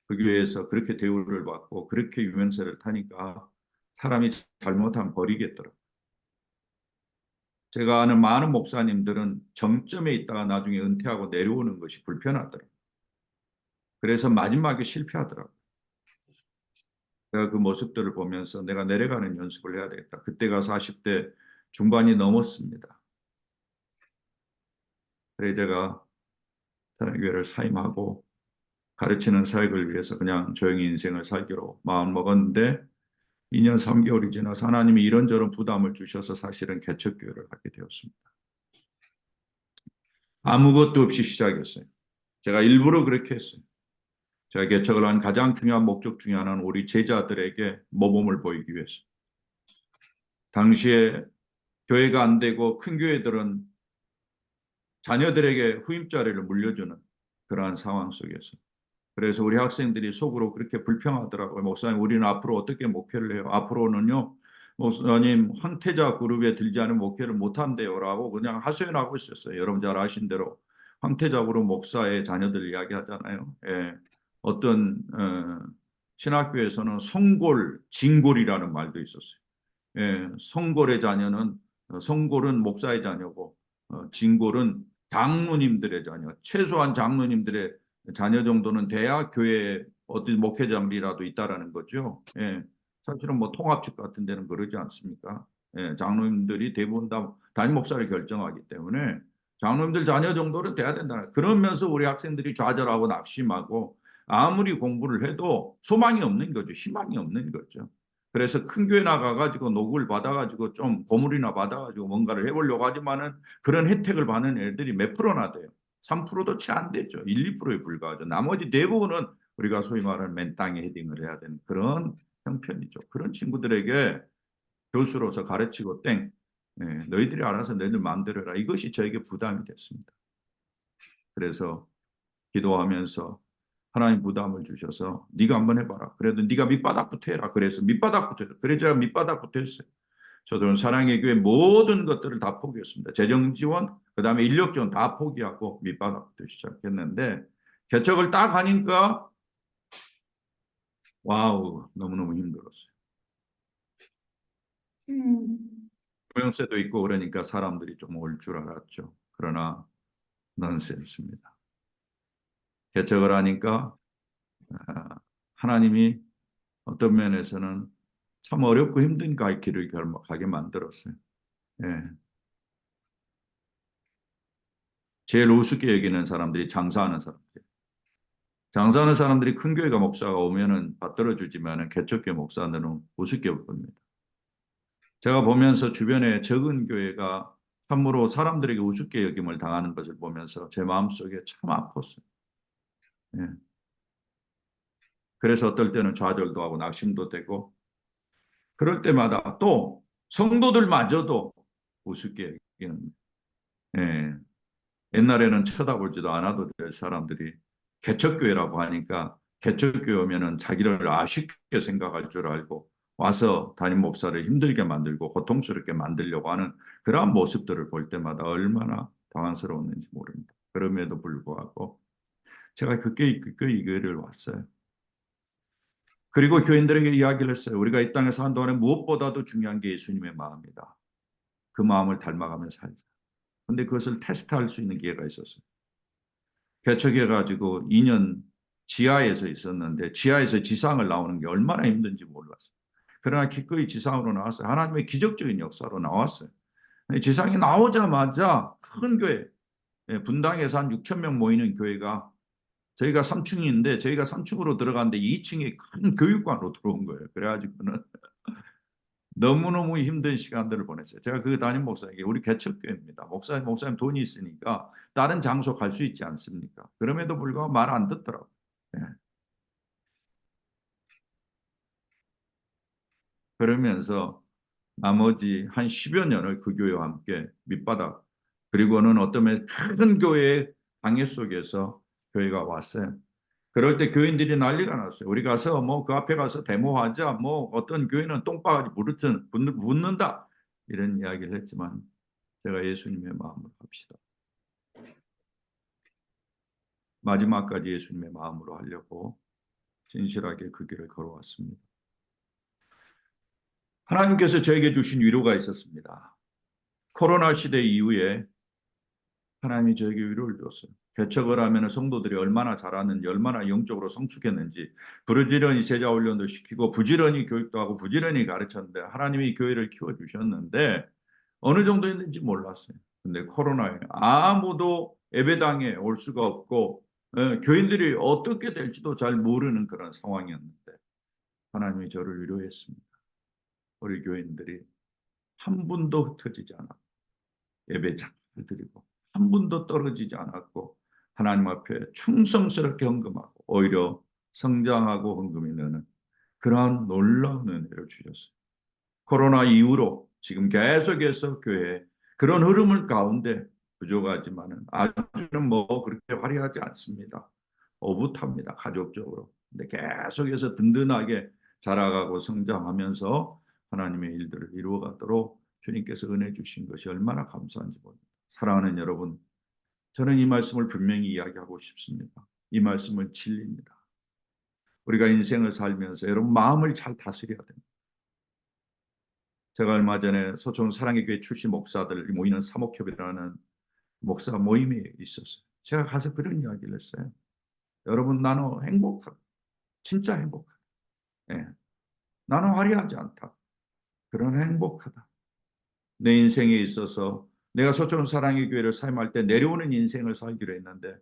S4: 그 교회에서 그렇게 대우를 받고 그렇게 유명세를 타니까 사람이 잘못하면 버리겠더라고요. 제가 아는 많은 목사님들은 정점에 있다가 나중에 은퇴하고 내려오는 것이 불편하더라고요. 그래서 마지막에 실패하더라고요. 제가 그 모습들을 보면서 내가 내려가는 연습을 해야 되겠다. 그때가 40대 중반이 넘었습니다. 그래서 제가 사랑교회를 사임하고 가르치는 사역을 위해서 그냥 조용히 인생을 살기로 마음먹었는데 2년 3개월이 지나서 하나님이 이런저런 부담을 주셔서 사실은 개척교회를 하게 되었습니다. 아무것도 없이 시작했어요. 제가 일부러 그렇게 했어요. 제가 개척을 한 가장 중요한 목적 중에 하나는 우리 제자들에게 모범을 보이기 위해서. 당시에 교회가 안 되고 큰 교회들은 자녀들에게 후임자리를 물려주는 그러한 상황 속에서. 그래서 우리 학생들이 속으로 그렇게 불평하더라고요. 목사님, 우리는 앞으로 어떻게 목회를 해요? 앞으로는요, 목사님 황태자 그룹에 들지 않으면 목회를 못한대요 라고 그냥 하소연하고 있었어요. 여러분 잘 아신 대로 황태자 그룹 목사의 자녀들 이야기하잖아요. 예. 어떤 신학교에서는 성골, 진골이라는 말도 있었어요. 예. 성골의 자녀는 성골은 목사의 자녀고 진골은 장로님들의 자녀, 최소한 장로님들의 자녀 정도는 대학 교회 어디 목회자이라도 있다라는 거죠. 예. 사실은 뭐 통합측 같은 데는 그러지 않습니까? 예. 장로님들이 대부분 다 담임 목사를 결정하기 때문에 장로님들 자녀 정도는 돼야 된다. 그러면서 우리 학생들이 좌절하고 낙심하고 아무리 공부를 해도 소망이 없는 거죠. 희망이 없는 거죠. 그래서 큰 교회 나가가지고 노구를 받아가지고 좀 고물이나 받아가지고 뭔가를 해보려고 하지만은 그런 혜택을 받는 애들이 몇 프로나 돼요. 3%도 채 안 되죠. 1, 2%에 불과하죠. 나머지 대부분은 우리가 소위 말하는 맨 땅에 헤딩을 해야 되는 그런 형편이죠. 그런 친구들에게 교수로서 가르치고 땡, 너희들이 알아서 너희들 마음대로 해라. 이것이 저에게 부담이 됐습니다. 그래서 기도하면서 하나님 부담을 주셔서 네가 한번 해봐라. 그래도 네가 밑바닥부터 해라. 그래서 밑바닥부터 해라. 그래서 제가 밑바닥부터 했어요. 저도 사랑의 교회 모든 것들을 다 포기했습니다. 재정 지원, 그다음에 인력 지원 다 포기하고 밑바닥부터 시작했는데 개척을 딱 하니까 와우, 너무너무 힘들었어요. 조영세도 있고 그러니까 사람들이 좀 올 줄 알았죠. 그러나 넌센스입니다. 개척을 하니까 하나님이 어떤 면에서는 참 어렵고 힘든 길을 가게 만들었어요. 예. 제일 우습게 여기는 사람들이 장사하는 사람들. 장사하는 사람들이 큰 교회가 목사가 오면은 받들어 주지만은 개척교회 목사들은 우습게 봅니다. 제가 보면서 주변에 적은 교회가 참으로 사람들에게 우습게 여김을 당하는 것을 보면서 제 마음속에 참 아팠어요. 예. 그래서 어떨 때는 좌절도 하고 낙심도 되고 그럴 때마다 또 성도들마저도 우습게 여기는. 예. 옛날에는 쳐다보지도 않아도 될 사람들이 개척교회라고 하니까 개척교회 오면은 자기를 아쉽게 생각할 줄 알고 와서 담임 목사를 힘들게 만들고 고통스럽게 만들려고 하는 그러한 모습들을 볼 때마다 얼마나 당황스러웠는지 모릅니다. 그럼에도 불구하고 제가 그게 이 교회를 왔어요. 그리고 교인들에게 이야기를 했어요. 우리가 이 땅에 사는 동안에 무엇보다도 중요한 게 예수님의 마음이다. 그 마음을 닮아가며 살자. 근데 그것을 테스트할 수 있는 기회가 있었어요. 개척해가지고 2년 지하에서 있었는데 지하에서 지상을 나오는 게 얼마나 힘든지 몰랐어요. 그러나 기꺼이 지상으로 나왔어요. 하나님의 기적적인 역사로 나왔어요. 지상에 나오자마자 큰 교회, 분당에서 한 6천 명 모이는 교회가 저희가 3층인데 저희가 3층으로 들어갔는데 2층에 큰 교육관으로 들어온 거예요. 그래가지고는 너무너무 힘든 시간들을 보냈어요. 제가 그 담임 목사에게 우리 개척교회입니다. 목사님 돈이 있으니까 다른 장소 갈 수 있지 않습니까? 그럼에도 불구하고 말 안 듣더라고요. 예. 그러면서 나머지 한 10여 년을 그 교회와 함께 밑바닥 그리고는 어떤 큰 교회의 방해 속에서 교회가 왔어요. 그럴 때 교인들이 난리가 났어요. 우리 가서 뭐 그 앞에 가서 데모하자. 뭐 어떤 교회는 똥바가지 묻는다. 이런 이야기를 했지만 제가 예수님의 마음으로 합시다. 마지막까지 예수님의 마음으로 하려고 진실하게 그 길을 걸어왔습니다. 하나님께서 저에게 주신 위로가 있었습니다. 코로나 시대 이후에 하나님이 저에게 위로를 줬어요. 개척을 하면 성도들이 얼마나 잘하는지, 얼마나 영적으로 성숙했는지, 부지런히 제자 훈련도 시키고 부지런히 교육도 하고 부지런히 가르쳤는데 하나님이 교회를 키워주셨는데 어느 정도 했는지 몰랐어요. 근데 코로나에 아무도 예배당에 올 수가 없고 교인들이 어떻게 될지도 잘 모르는 그런 상황이었는데 하나님이 저를 위로했습니다. 우리 교인들이 한 분도 흩어지지 않았고 예배 잘 드리고 한 분도 떨어지지 않았고 하나님 앞에 충성스럽게 헌금하고 오히려 성장하고 헌금이 느는 그러한 놀라운 은혜를 주셨어요. 코로나 이후로 지금 계속해서 교회에 그런 흐름을 가운데 부족하지만은 아주는 뭐 그렇게 화려하지 않습니다. 오붓합니다. 가족적으로. 근데 계속해서 든든하게 자라가고 성장하면서 하나님의 일들을 이루어가도록 주님께서 은혜 주신 것이 얼마나 감사한지 모릅니다. 사랑하는 여러분, 저는 이 말씀을 분명히 이야기하고 싶습니다. 이 말씀은 진리입니다. 우리가 인생을 살면서 여러분 마음을 잘 다스려야 됩니다. 제가 얼마 전에 서촌 사랑의 교회 출신 목사들 모이는 사목협이라는 목사 모임이 있었어요. 제가 가서 그런 이야기를 했어요. 여러분 나는 행복하다. 진짜 행복하다. 예. 나는 화려하지 않다. 그러나 행복하다. 내 인생에 있어서 내가 서촌 사랑의 교회를 사임할 때 내려오는 인생을 살기로 했는데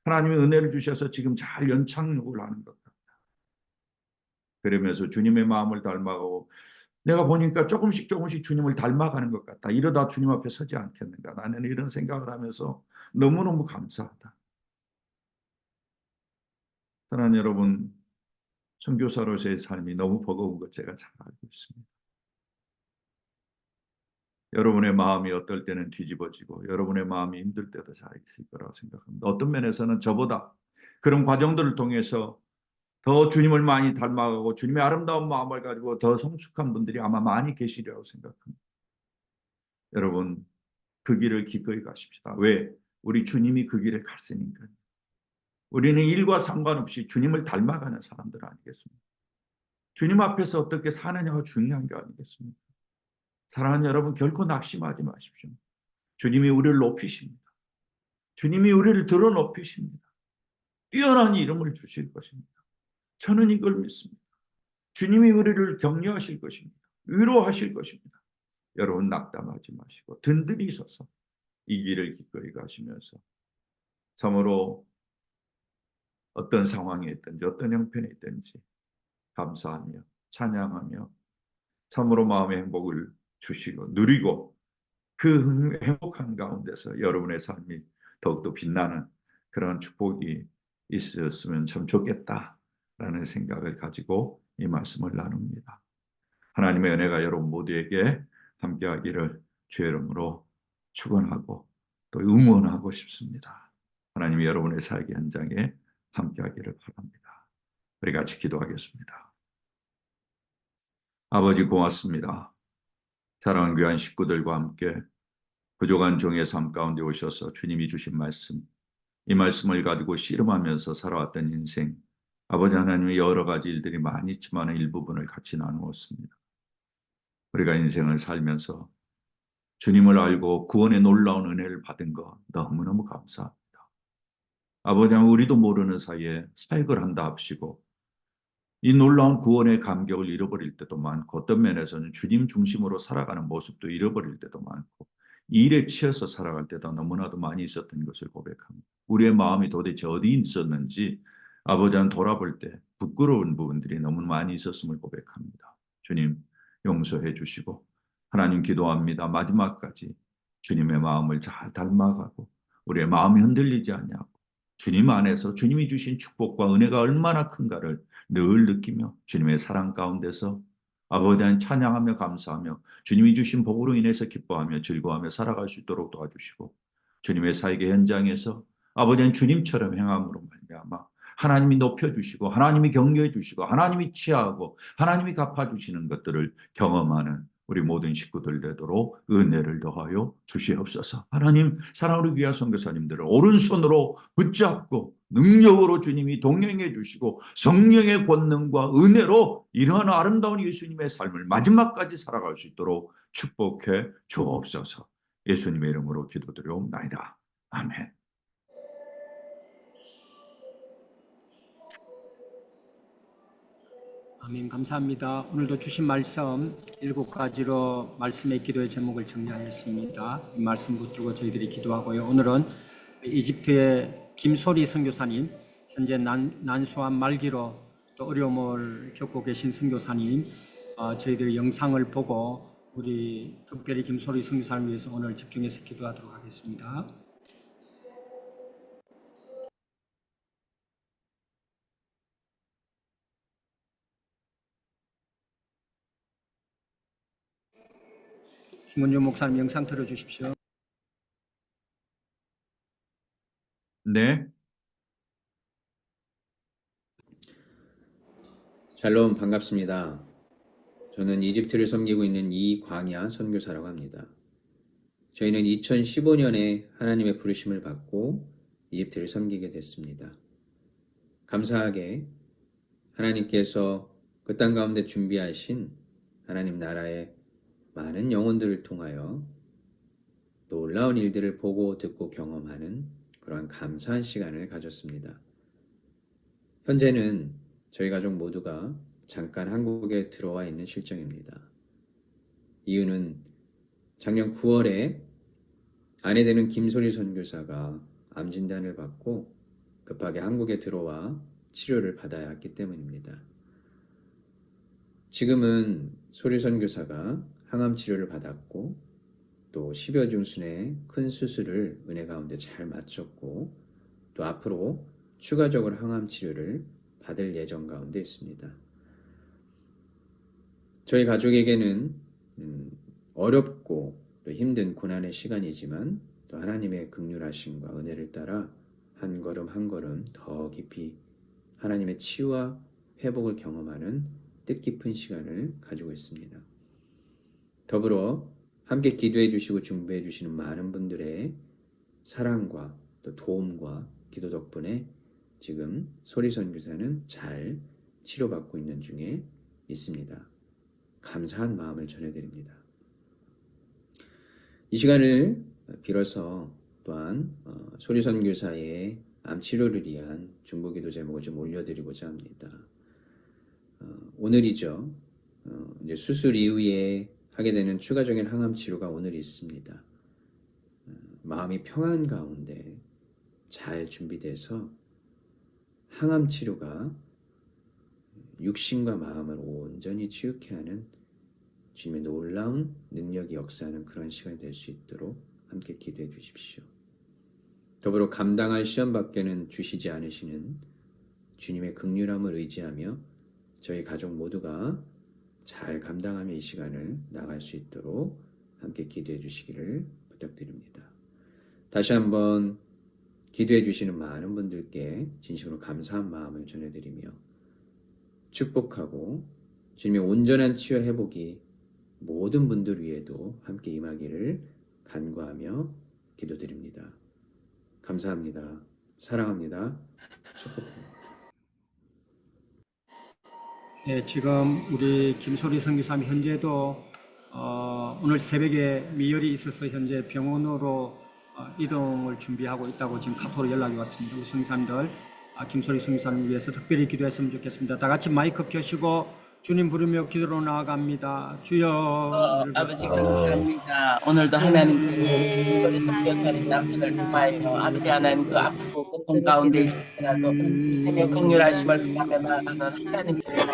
S4: 하나님이 은혜를 주셔서 지금 잘 연착륙을 하는 것 같다. 그러면서 주님의 마음을 닮아가고 내가 보니까 조금씩 주님을 닮아가는 것 같다. 이러다 주님 앞에 서지 않겠는가. 나는 이런 생각을 하면서 너무너무 감사하다. 사랑하는 여러분, 선교사로서의 삶이 너무 버거운 것 제가 잘 알고 있습니다. 여러분의 마음이 어떨 때는 뒤집어지고 여러분의 마음이 힘들 때도 잘 있을 거라고 생각합니다. 어떤 면에서는 저보다 그런 과정들을 통해서 더 주님을 많이 닮아가고 주님의 아름다운 마음을 가지고 더 성숙한 분들이 아마 많이 계시리라고 생각합니다. 여러분 그 길을 기꺼이 가십시다. 왜? 우리 주님이 그 길을 갔으니까요. 우리는 일과 상관없이 주님을 닮아가는 사람들 아니겠습니까? 주님 앞에서 어떻게 사느냐가 중요한 게 아니겠습니까? 사랑하는 여러분 결코 낙심하지 마십시오. 주님이 우리를 높이십니다. 주님이 우리를 들어 높이십니다. 뛰어난 이름을 주실 것입니다. 저는 이걸 믿습니다. 주님이 우리를 격려하실 것입니다. 위로하실 것입니다. 여러분 낙담하지 마시고 든든히 서서 이 길을 기꺼이 가시면서 참으로 어떤 상황에 있든지 어떤 형편에 있든지 감사하며 찬양하며 참으로 마음의 행복을 주시고 누리고 그 행복한 가운데서 여러분의 삶이 더욱더 빛나는 그런 축복이 있었으면 참 좋겠다라는 생각을 가지고 이 말씀을 나눕니다. 하나님의 은혜가 여러분 모두에게 함께하기를 주의 이름으로 축원하고 또 응원하고 싶습니다. 하나님이 여러분의 살기 현장에 함께하기를 바랍니다. 우리 같이 기도하겠습니다. 아버지 고맙습니다. 사랑하는 귀한 식구들과 함께 부족한 종의 삶 가운데 오셔서 주님이 주신 말씀, 이 말씀을 가지고 씨름하면서 살아왔던 인생, 아버지 하나님의 여러 가지 일들이 많이 있지만 일부분을 같이 나누었습니다. 우리가 인생을 살면서 주님을 알고 구원의 놀라운 은혜를 받은 것 너무너무 감사합니다. 아버지, 우리도 모르는 사이에 사역을 한다 합시고 이 놀라운 구원의 감격을 잃어버릴 때도 많고 어떤 면에서는 주님 중심으로 살아가는 모습도 잃어버릴 때도 많고 일에 치여서 살아갈 때도 너무나도 많이 있었던 것을 고백합니다. 우리의 마음이 도대체 어디 있었는지 아버지는 돌아볼 때 부끄러운 부분들이 너무 많이 있었음을 고백합니다. 주님 용서해 주시고 하나님 기도합니다. 마지막까지 주님의 마음을 잘 닮아가고 우리의 마음이 흔들리지 않냐고 주님 안에서 주님이 주신 축복과 은혜가 얼마나 큰가를 늘 느끼며 주님의 사랑 가운데서 아버지는 찬양하며 감사하며 주님이 주신 복으로 인해서 기뻐하며 즐거워하며 살아갈 수 있도록 도와주시고 주님의 사역의 현장에서 아버지는 주님처럼 행함으로 말미암아 하나님이 높여주시고 하나님이 격려해 주시고 하나님이 치하하고 하나님이 갚아주시는 것들을 경험하는 우리 모든 식구들 되도록 은혜를 더하여 주시옵소서. 하나님 사랑으로 귀한 선교사님들을 오른손으로 붙잡고 능력으로 주님이 동행해 주시고 성령의 권능과 은혜로 이러한 아름다운 예수님의 삶을 마지막까지 살아갈 수 있도록 축복해 주옵소서. 예수님의 이름으로 기도드리옵나이다. 아멘.
S5: 아멘. 감사합니다. 오늘도 주신 말씀 7가지로 말씀의 기도의 제목을 정리하였습니다. 이 말씀 붙들고 저희들이 기도하고요. 오늘은 이집트의 김소리 선교사님, 현재 난소암 말기로 또 어려움을 겪고 계신 선교사님, 저희들이 영상을 보고 우리 특별히 김소리 선교사를 위해서 오늘 집중해서 기도하도록 하겠습니다. 김원준 목사님 영상 틀어주십시오.
S4: 네.
S6: 샬롬, 반갑습니다. 저는 이집트를 섬기고 있는 이광야 선교사라고 합니다. 저희는 2015년에 하나님의 부르심을 받고 이집트를 섬기게 됐습니다. 감사하게 하나님께서 그 땅 가운데 준비하신 하나님 나라의 많은 영혼들을 통하여 놀라운 일들을 보고 듣고 경험하는 그러한 감사한 시간을 가졌습니다. 현재는 저희 가족 모두가 잠깐 한국에 들어와 있는 실정입니다. 이유는 작년 9월에 아내 되는 김소리 선교사가 암 진단을 받고 급하게 한국에 들어와 치료를 받아야 했기 때문입니다. 지금은 소리 선교사가 항암 치료를 받았고 또 10여 중순에 큰 수술을 은혜 가운데 잘 마쳤고 또 앞으로 추가적으로 항암 치료를 받을 예정 가운데 있습니다. 저희 가족에게는 어렵고 또 힘든 고난의 시간이지만 또 하나님의 긍휼하심과 은혜를 따라 한 걸음 한 걸음 더 깊이 하나님의 치유와 회복을 경험하는 뜻깊은 시간을 가지고 있습니다. 더불어 함께 기도해 주시고 중보해 주시는 많은 분들의 사랑과 또 도움과 기도 덕분에 지금 소리 선교사는 잘 치료받고 있는 중에 있습니다. 감사한 마음을 전해드립니다. 이 시간을 빌어서 또한 소리 선교사의 암 치료를 위한 중보기도 제목을 좀 올려드리고자 합니다. 오늘이죠. 이제 수술 이후에 하게 되는 추가적인 항암 치료가 오늘 있습니다. 마음이 평안 가운데 잘 준비돼서 항암 치료가 육신과 마음을 온전히 치유케 하는 주님의 놀라운 능력이 역사하는 그런 시간이 될 수 있도록 함께 기도해 주십시오. 더불어 감당할 시험밖에는 주시지 않으시는 주님의 긍휼함을 의지하며 저희 가족 모두가 잘 감당하며 이 시간을 나갈 수 있도록 함께 기도해 주시기를 부탁드립니다. 다시 한번 기도해 주시는 많은 분들께 진심으로 감사한 마음을 전해드리며 축복하고 주님의 온전한 치유 회복이 모든 분들 위에도 함께 임하기를 간구하며 기도드립니다. 감사합니다. 사랑합니다. 축복합니다.
S5: 네, 지금 우리 김소리 선교사님 현재도 오늘 새벽에 미열이 있어서 현재 병원으로 이동을 준비하고 있다고 지금 카톡으로 연락이 왔습니다. 우리 성사님들 김소리 성사님을 위해서 특별히 기도했으면 좋겠습니다. 다 같이 마이크 켜시고 주님 부르며 기도로 나아갑니다. 주여.
S7: 아버지 감사합니다. 오늘도 하나님께서 우리 선교사님 남편을 통하여 아버지 하나님 그 아프고 고통 가운데 있을지라도 생명 긍휼하심을 바라며 나아가는 하나님께서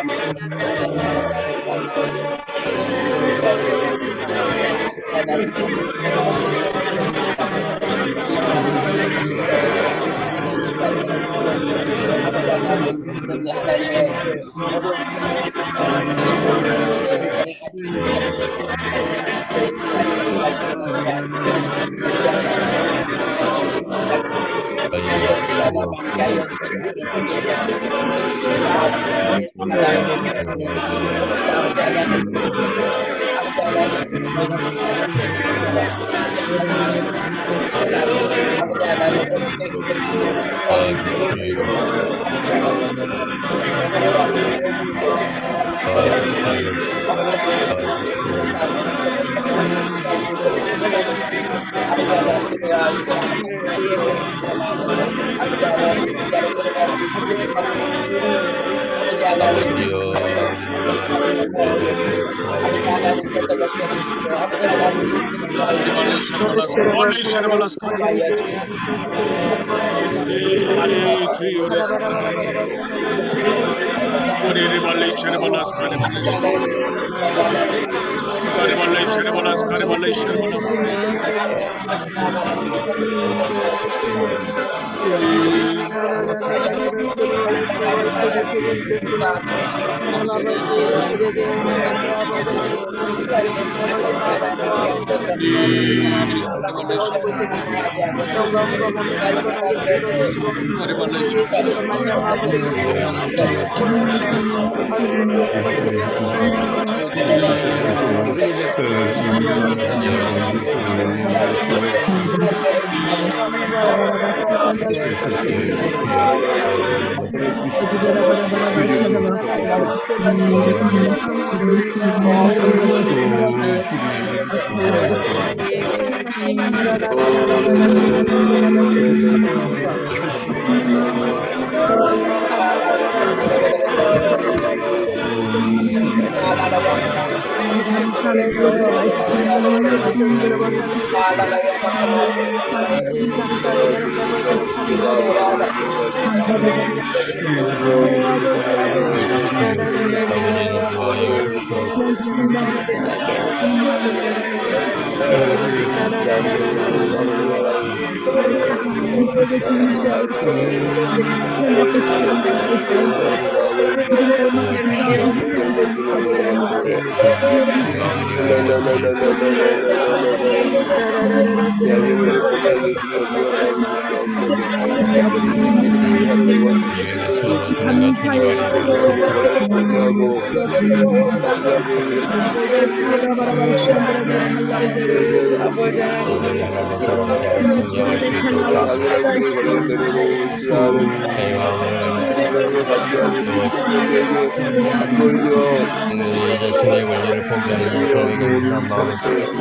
S8: 자신의 권리를 포기하는 수익을 위한 마음을 자신이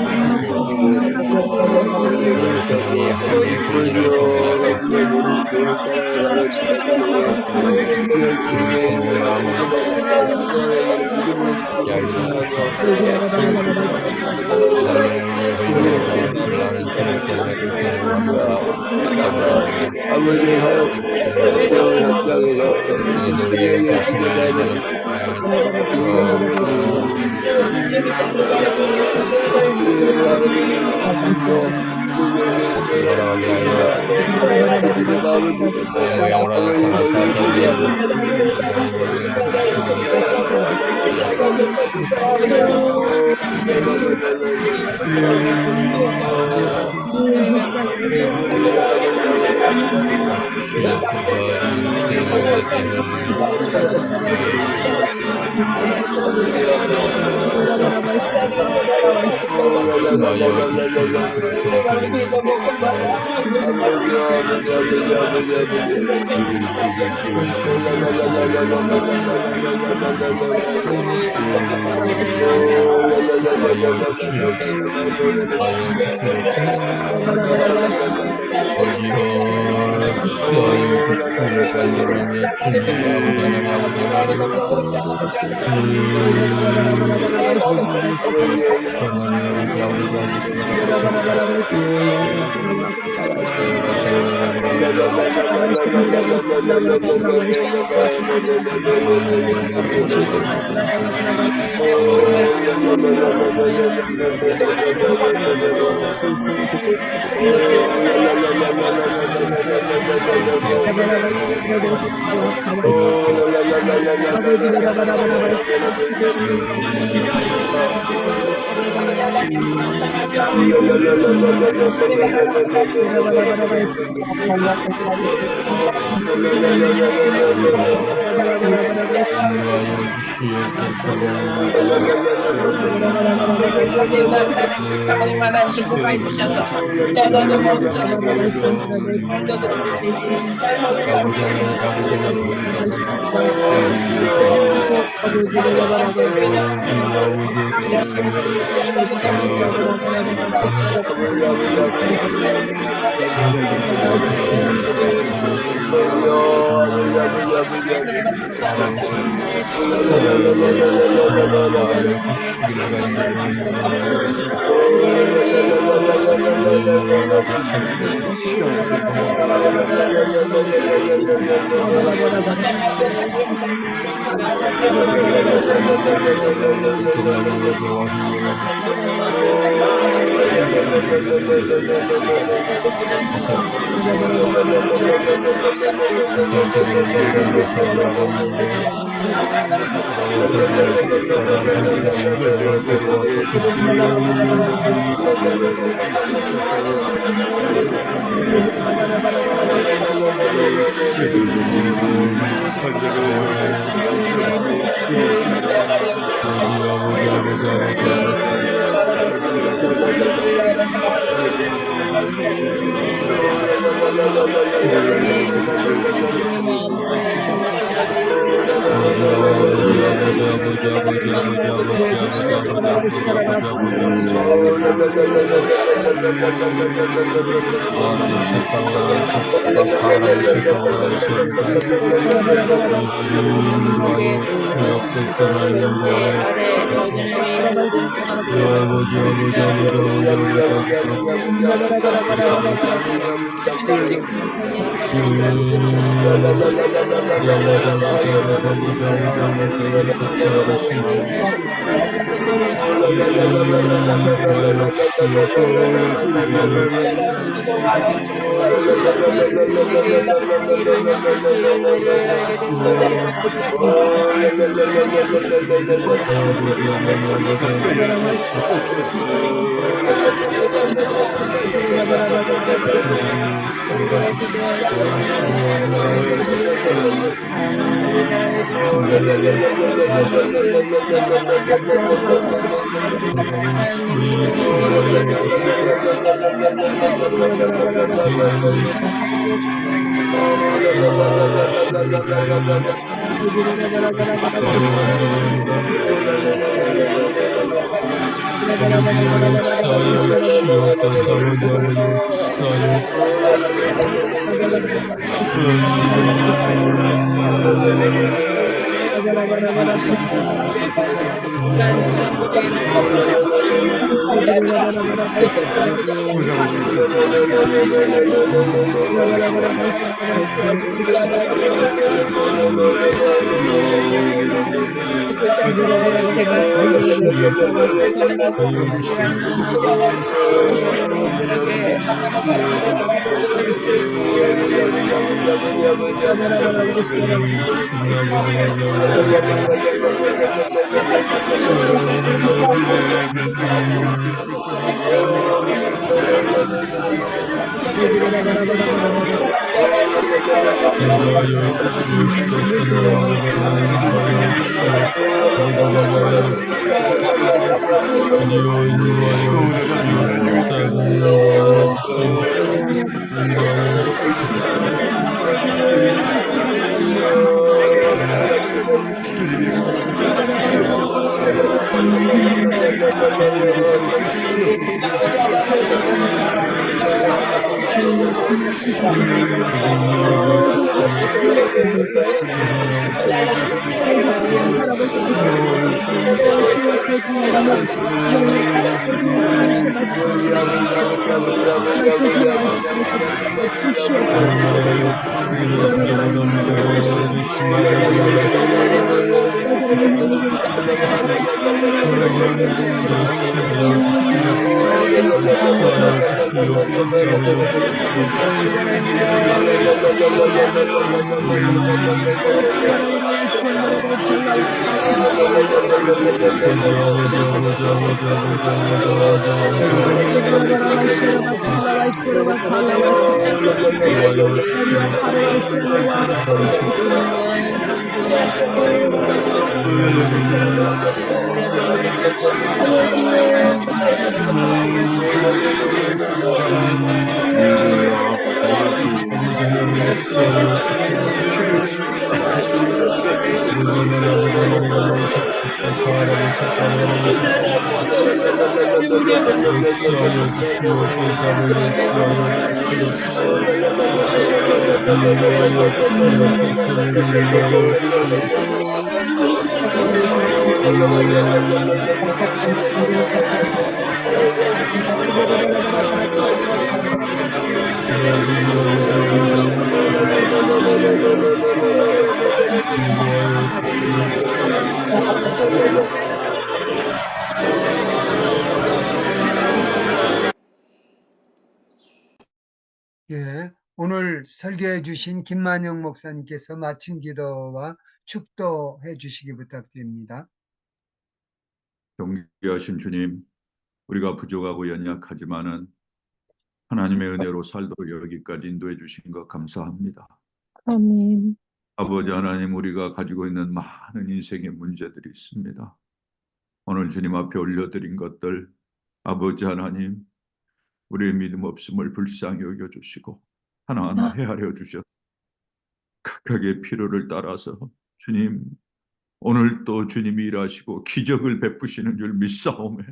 S8: 하나님의 권리를 포기하고 주님의 마음을 하나님의 권리를 포기하는 주님 때문에 그렇게 그래서 우리의 자신을 영원한 장사 사여 주시여
S7: 만한 축복하여 주셔서 나는 모든
S2: 예, 오늘 설교해 주신 김만영 목사님께서 마침 기도와 축도해 주시기 부탁드립니다.
S4: 존귀하신 주님, 우리가 부족하고 연약하지만은 하나님의 은혜로 살도록 여기까지 인도해 주신 것 감사합니다.
S9: 아멘.
S4: 아버지 하나님, 우리가 가지고 있는 많은 인생의 문제들이 있습니다. 오늘 주님 앞에 올려드린 것들, 아버지 하나님, 우리의 믿음 없음을 불쌍히 여겨주시고 하나하나 헤아려 주셔서 각각의 필요를 따라서 주님, 오늘 또 주님이 일하시고 기적을 베푸시는 줄 믿사오매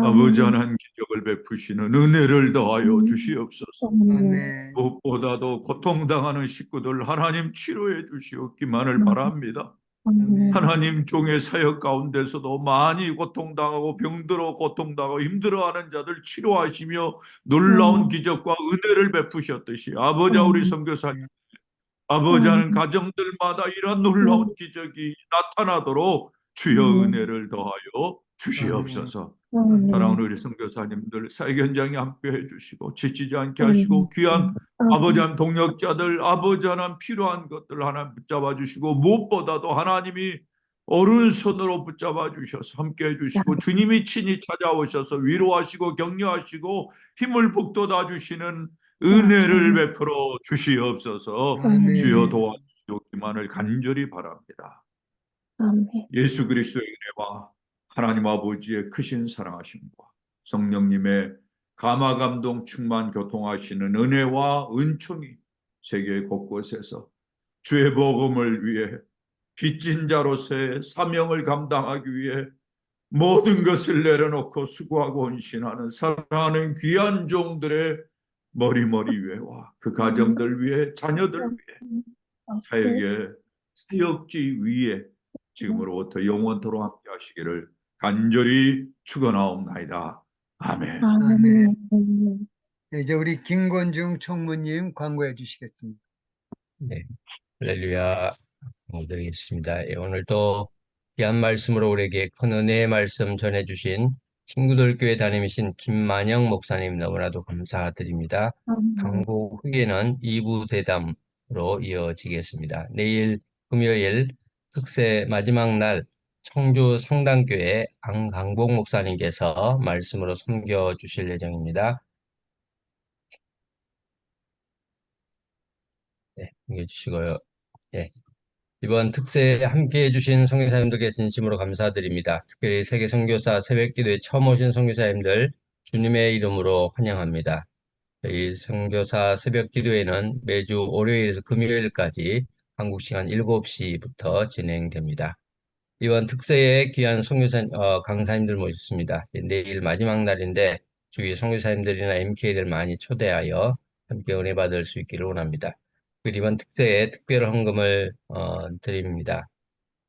S4: 아버지 하나님, 기적을 베푸시는 은혜를 더하여 주시옵소서.
S2: 아멘.
S4: 무엇보다도 고통당하는 식구들 하나님 치료해 주시옵기만을 바랍니다.
S2: 아멘.
S4: 하나님, 종의 사역 가운데서도 많이 고통당하고 병들어 고통당하고 힘들어하는 자들 치료하시며 놀라운 기적과 은혜를 베푸셨듯이 아버지, 우리 선교사님, 아버지 하는 가정들마다 이런 놀라운 기적이 나타나도록 주여 은혜를 더하여 주시옵소서. 사랑하는 우리 선교사님들, 사역 현장에 함께 해주시고 지치지 않게 하시고 귀한 아버지 하나님 동역자들, 아버지 하나님 필요한 것들 하나님 붙잡아 주시고 무엇보다도 하나님이 오른손으로 붙잡아 주셔서 함께 해주시고 주님이 친히 찾아오셔서 위로하시고 격려하시고 힘을 북돋아 주시는 은혜를 베풀어 주시옵소서.
S2: 아멘.
S4: 주여 도와주시옵기만을 간절히 바랍니다.
S9: 아멘.
S4: 예수 그리스도의 은혜와 하나님 아버지의 크신 사랑하심과 성령님의 감화감동 충만 교통하시는 은혜와 은총이 세계 곳곳에서 주의 복음을 위해 빚진 자로서의 사명을 감당하기 위해 모든 것을 내려놓고 수고하고 헌신하는 사랑하는 귀한 종들의 머리머리 위에와 그 가정들 위에, 자녀들 위에, 사역의 사역지 위에 지금으로부터 영원토록 함께 하시기를 간절히 축원하옵나이다. 아멘.
S2: 아멘. 이제 우리 김건중 총무님 광고해 주시겠습니다.
S8: 네, 할렐루야. 드리겠습니다. 예, 오늘도 귀한 말씀으로 우리에게 큰 은혜의 말씀 전해주신 친구들 교회 담임이신 김만영 목사님 너무나도 감사드립니다. 광고 후에는 2부 대담으로 이어지겠습니다. 내일 금요일 특세 마지막 날 청주 성당교회 안강복 목사님께서 말씀으로 섬겨주실 예정입니다. 네, 섬겨주시고요. 예. 이번 특세에 함께 해주신 선교사님들께 진심으로 감사드립니다. 특별히 세계 선교사 새벽기도에 처음 오신 선교사님들 주님의 이름으로 환영합니다. 이 선교사 새벽기도회는 매주 월요일에서 금요일까지 한국 시간 7시부터 진행됩니다. 이번 특세에 귀한 강사님들 모셨습니다. 내일 마지막 날인데 주위 선교사님들이나 MK들 많이 초대하여 함께 은혜 받을 수 있기를 원합니다. 그리고 이번 특세에 특별 헌금을 드립니다.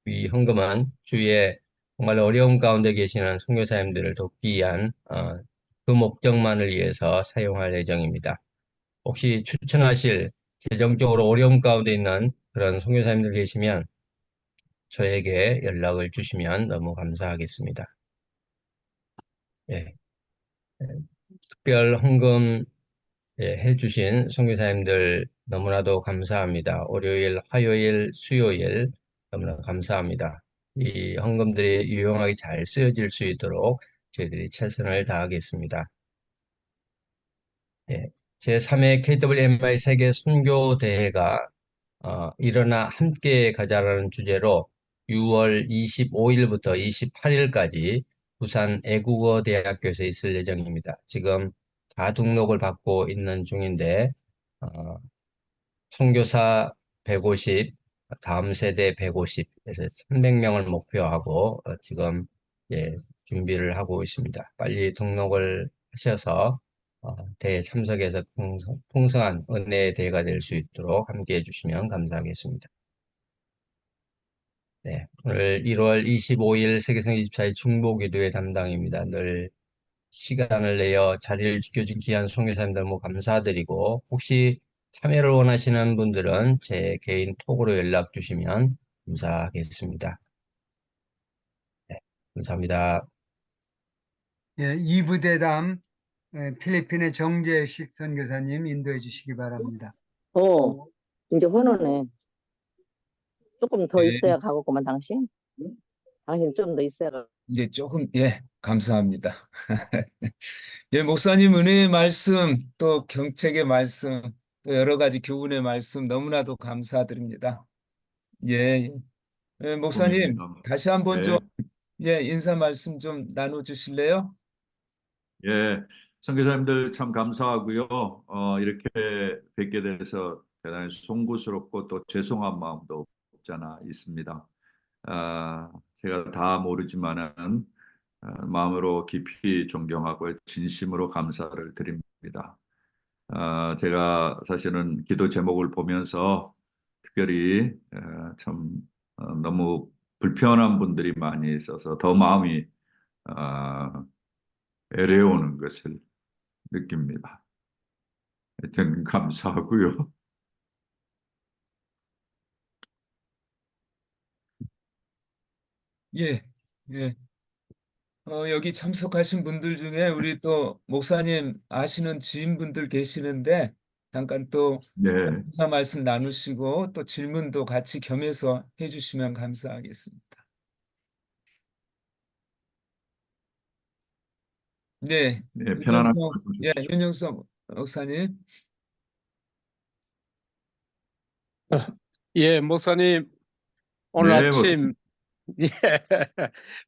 S8: 이 헌금은 주위에 정말 어려움 가운데 계시는 선교사님들을 돕기 위한 그 목적만을 위해서 사용할 예정입니다. 혹시 추천하실 재정적으로 어려움 가운데 있는 그런 선교사님들 계시면 저에게 연락을 주시면 너무 감사하겠습니다. 예, 특별 헌금 해주신 선교사님들 너무나도 감사합니다. 월요일, 화요일, 수요일 너무나 감사합니다. 이 헌금들이 유용하게 잘 쓰여질 수 있도록 저희들이 최선을 다하겠습니다. 예, 제3회 KWMI 세계 선교대회가 일어나 함께 가자라는 주제로 6월 25일부터 28일까지 부산 애국어대학교에서 있을 예정입니다. 지금 다 등록을 받고 있는 중인데 선교사 150, 다음 세대 150, 그래서 300명을 목표하고 지금 준비를 하고 있습니다. 빨리 등록을 하셔서 대회 참석해서 풍성한 은혜의 대회가 될 수 있도록 함께 해주시면 감사하겠습니다. 네, 오늘 1월 25일 세계성 24일 중보기도회 담당입니다. 늘 시간을 내어 자리를 지켜준 귀한 선교사님들 너무 감사드리고 혹시 참여를 원하시는 분들은 제 개인 톡으로 연락 주시면 감사하겠습니다. 네, 감사합니다.
S2: 예, 2부 대담 필리핀의 정재식 선교사님 인도해 주시기 바랍니다.
S10: 이제 헌호네. 조금 더
S11: 예,
S10: 있어야 가고구만, 당신. 당신 좀 더 있어야 가.
S11: 이제 조금, 감사합니다. 예, 목사님 은혜의 말씀, 또 경책의 말씀, 또 여러 가지 교훈의 말씀 너무나도 감사드립니다. 예, 목사님,
S4: 꿈입니다.
S11: 다시 한번 좀,
S4: 네.
S11: 인사 말씀 좀 나눠주실래요?
S4: 예, 선교사님들 참 감사하고요. 이렇게 뵙게 돼서 대단히 송구스럽고 또 죄송한 마음도 없잖아 있습니다. 제가 다 모르지만은 마음으로 깊이 존경하고 진심으로 감사를 드립니다. 제가 사실은 기도 제목을 보면서 특별히 참 너무 불편한 분들이 많이 있어서 더 마음이 애레오는 것을 느낍니다. 하여튼 감사하고요.
S11: 예, 예. 여기 참석하신 분들 중에 우리 또 목사님 아시는 지인분들 계시는데 잠깐 또
S4: 네,
S11: 감사 말씀 나누시고 또 질문도 같이 겸해서 해주시면 감사하겠습니다. 네,
S4: 네, 편안한
S11: 윤영석,
S4: 말씀 주시죠.
S11: 윤영석 목사님.
S12: 예, 목사님, 오늘
S4: 네,
S12: 아침 예,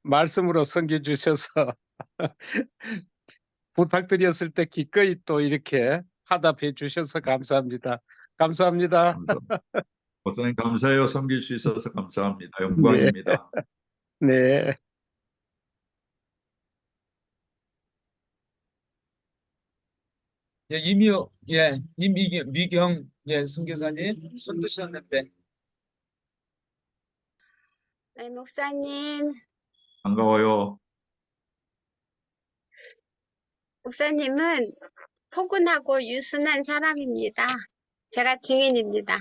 S12: 말씀으로 섬겨주셔서 부탁드렸을 때 기꺼이 또 이렇게 화답해 주셔서 감사합니다. 감사합니다.
S4: 감사합니다. 목사님 감사해요. 섬길 수 있어서 감사합니다. 영광입니다.
S12: 네.
S11: 미경 선교사님 손 드셨는데.
S13: 네, 목사님.
S4: 반가워요.
S13: 목사님은 포근하고 유순한 사람입니다. 제가 증인입니다.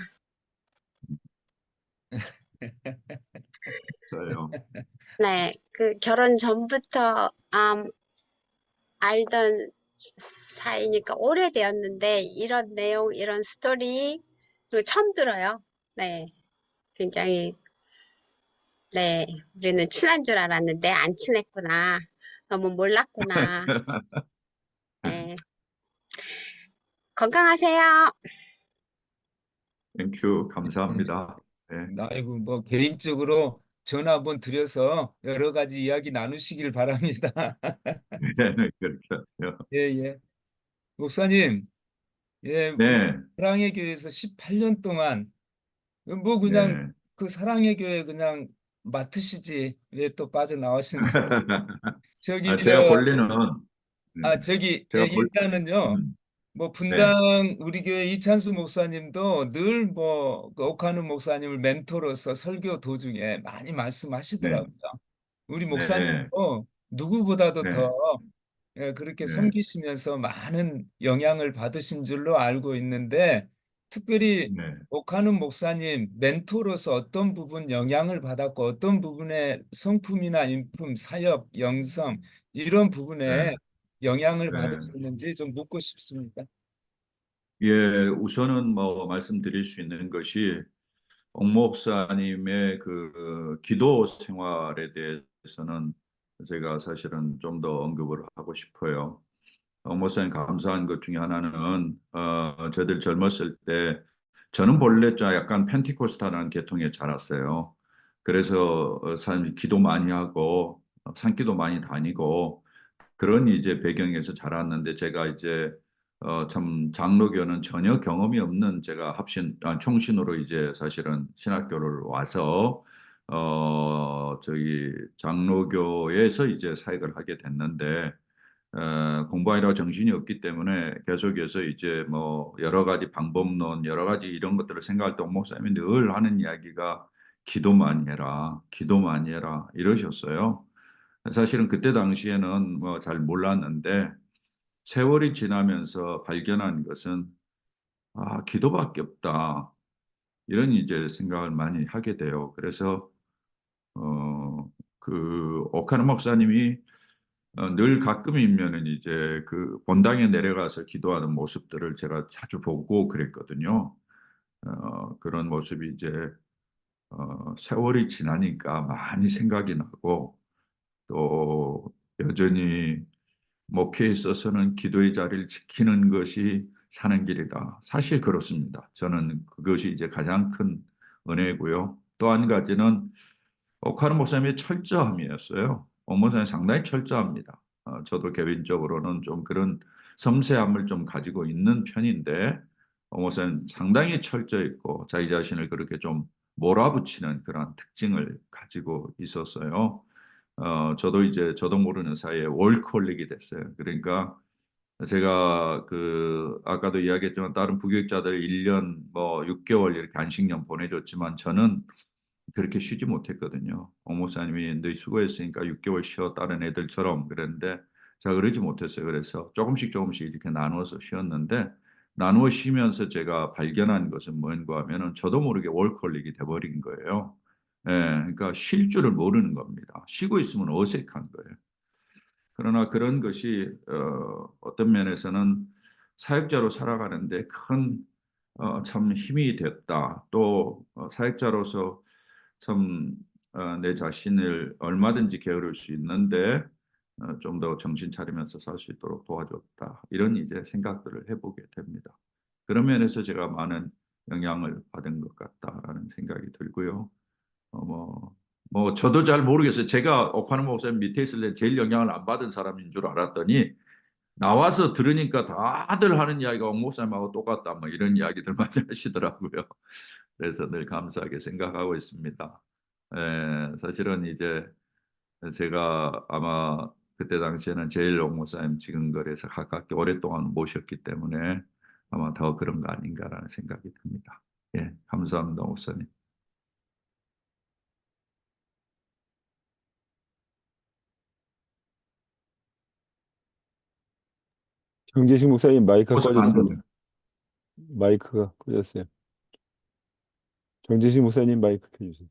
S4: 저요.
S13: 네, 그 결혼 전부터 알던 사이니까 오래되었는데 이런 내용, 이런 스토리 처음 들어요. 네, 굉장히 네, 우리는 친한 줄 알았는데 안 친했구나. 너무 몰랐구나. 네, 건강하세요.
S4: 땡큐 감사합니다. 네.
S11: 아이고, 뭐, 개인적으로 전화 한번 드려서 여러 가지 이야기 나누시길 바랍니다.
S4: 그렇게 하죠.
S11: 예, 예. 목사님, 예,
S4: 네,
S11: 사랑의 교회에서 18년 동안 뭐 그냥
S4: 네.
S11: 그 사랑의 교회 그냥 맡으시지 왜 또 빠져나오시는 거예요? 저기
S4: 제가 본래는,
S11: 예,
S4: 제가
S11: 일단은요.
S4: 음,
S11: 뭐
S4: 네,
S11: 분당 우리 교회 이찬수 목사님도 늘 뭐 옥하는 목사님을 멘토로서 설교 도중에 많이
S4: 네,
S11: 말씀하시더라고요. 우리
S4: 네,
S11: 목사님도 누구보다도 더
S4: 네,
S11: 그렇게
S4: 네,
S11: 섬기시면서 많은 영향을 받으신 줄로 알고 있는데 특별히
S4: 네,
S11: 옥하는 목사님 멘토로서 어떤 부분 영향을 받았고 어떤 부분에 성품이나 인품, 사역, 영성 이런
S4: 네,
S11: 부분에 영향을
S4: 네.
S11: 받으셨는지 좀 묻고 싶습니다.
S4: 예, 우선은 뭐 말씀드릴 수 있는 것이 옥 목사님의 그 기도 생활에 대해서는 제가 사실은 좀 더 언급을 하고 싶어요. 옥 목사님 감사한 것 중에 하나는 저들 젊었을 때 저는 본래 좀 약간 펜티코스탈한 계통에 자랐어요. 그래서 사실 기도 많이 하고 산기도 많이 다니고 그런 이제 배경에서 자랐는데 제가 이제 참 장로교는 전혀 경험이 없는 제가 총신으로 이제 사실은 신학교를 와서 저기 장로교에서 이제 사역을 하게 됐는데 공부하느라 정신이 없기 때문에 계속해서 이제 뭐 여러 가지 방법론 여러 가지 이런 것들을 생각할 때 목사님이 늘 하는 이야기가 기도 많이 해라, 기도 많이 해라 이러셨어요. 사실은 그때 당시에는 뭐 잘 몰랐는데 세월이 지나면서 발견한 것은 기도밖에 없다. 이런 이제 생각을 많이 하게 돼요. 그래서 그 오카노 목사님이 늘 가끔이면은 이제 그 본당에 내려가서 기도하는 모습들을 제가 자주 보고 그랬거든요. 그런 모습이 이제 세월이 지나니까 많이 생각이 나고 또 여전히 목회에 있어서는 기도의 자리를 지키는 것이 사는 길이다. 사실 그렇습니다. 저는 그것이 이제 가장 큰 은혜고요. 또 한 가지는 옥하는 목사님의 철저함이었어요. 옥 목사님 상당히 철저합니다. 저도 개인적으로는 좀 그런 섬세함을 좀 가지고 있는 편인데 옥 목사님 상당히 철저했고 자기 자신을 그렇게 좀 몰아붙이는 그런 특징을 가지고 있었어요. 저도 이제 저도 모르는 사이에 월콜릭이 됐어요. 그러니까 제가 그 아까도 이야기했지만 다른 부교육자들 1년 뭐 6개월 이렇게 안식년 보내줬지만 저는 그렇게 쉬지 못했거든요. 옥 목사님이 너희 수고했으니까 6개월 쉬어 다른 애들처럼 그랬는데 제가 그러지 못했어요. 그래서 조금씩 이렇게 나누어서 쉬었는데 나누어 쉬면서 제가 발견한 것은 뭔가 하면은 저도 모르게 월컬릭이 돼버린 거예요. 예, 그러니까 쉴 줄을 모르는 겁니다. 쉬고 있으면 어색한 거예요. 그러나 그런 것이 어떤 면에서는 사역자로 살아가는데 큰 참 힘이 됐다. 또 사역자로서 참 내 자신을 얼마든지 게으를 수 있는데 좀 더 정신 차리면서 살 수 있도록 도와줬다. 이런 이제 생각들을 해보게 됩니다. 그런 면에서 제가 많은 영향을 받은 것 같다라는 생각이 들고요. 뭐 저도 잘 모르겠어요. 제가 옥하는 목사님 밑에 있을 때 제일 영향을 안 받은 사람인 줄 알았더니 나와서 들으니까 다들 하는 이야기가 옥 목사님하고 똑같다. 뭐 이런 이야기들 많이 하시더라고요. 그래서 늘 감사하게 생각하고 있습니다. 사실은 이제 제가 아마 그때 당시에는 제일 옥 목사님 지근거리에서 가깝게 오랫동안 모셨기 때문에 아마 더 그런 거 아닌가라는 생각이 듭니다. 예, 감사합니다, 목사님.
S14: 정재식 목사님 마이크가
S4: 목사님 안
S14: 꺼졌습니다. 마이크가 꺼졌어요. 정재식 목사님 마이크 켜주세요.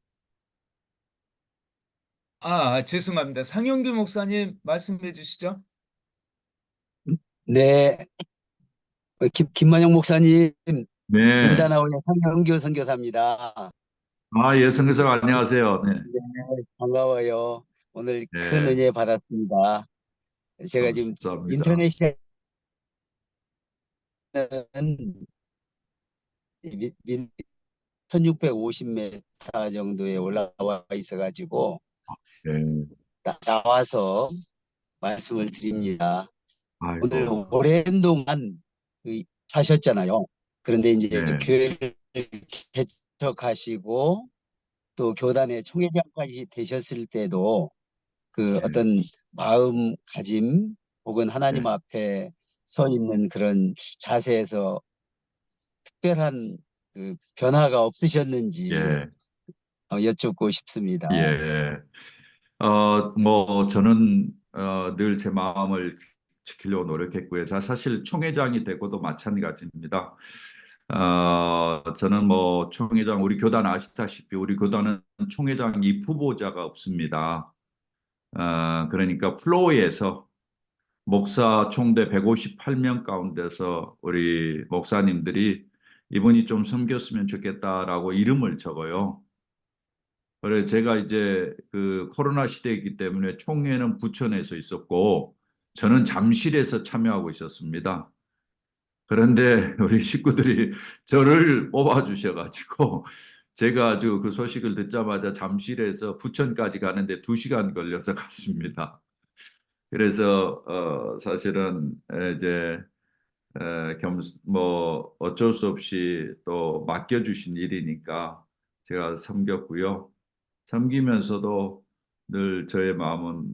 S11: 죄송합니다. 상영규 목사님 말씀해 주시죠.
S15: 네, 김만영 목사님,
S4: 네.
S15: 민다나오의 상영교 선교사입니다.
S4: 예, 선교사 안녕하세요. 네.
S15: 네, 반가워요. 오늘 큰
S4: 네.
S15: 은혜 받았습니다. 제가 지금
S4: 감사합니다.
S15: 인터넷에 1650m 정도에 올라와 있어가지고
S4: 네.
S15: 나와서 말씀을 드립니다. 오늘
S4: 아이고,
S15: 오랜 동안 사셨잖아요. 그런데 이제
S4: 네,
S15: 교회를 개척하시고 또 교단의 총회장까지 되셨을 때도 그
S4: 네,
S15: 어떤 마음가짐 혹은 하나님
S4: 네,
S15: 앞에 서 있는 그런 자세에서 특별한 그 변화가 없으셨는지
S4: 예,
S15: 여쭙고 싶습니다.
S4: 예. 뭐, 저는, 늘 제 마음을 지키려고 노력했고요. 자, 사실 총회장이 되고도 마찬가지입니다. 저는 뭐, 총회장, 우리 교단 아시다시피, 우리 교단은 총회장 이 후보자가 없습니다. 그러니까 플로우에서 목사 총대 158명 가운데서 우리 목사님들이 이분이 좀 섬겼으면 좋겠다라고 이름을 적어요. 그래 제가 이제 그 코로나 시대이기 때문에 총회는 부천에서 있었고 저는 잠실에서 참여하고 있었습니다. 그런데 우리 식구들이 저를 뽑아주셔가지고 제가 아주 그 소식을 듣자마자 잠실에서 부천까지 가는데 2시간 걸려서 갔습니다. 그래서 사실은 이제 뭐 어쩔 수 없이 또 맡겨주신 일이니까 제가 섬겼고요. 섬기면서도 늘 저의 마음은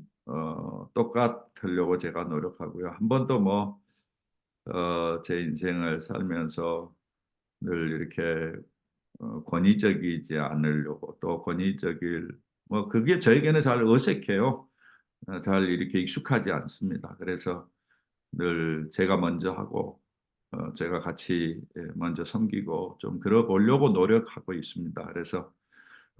S4: 똑같으려고 제가 노력하고요. 한 번도 뭐 제 인생을 살면서 늘 이렇게 권위적이지 않으려고 또 권위적일 뭐 그게 저에게는 잘 어색해요. 잘 이렇게 익숙하지 않습니다. 그래서 늘 제가 먼저 하고 제가 같이 먼저 섬기고 좀 그러보려고 노력하고 있습니다. 그래서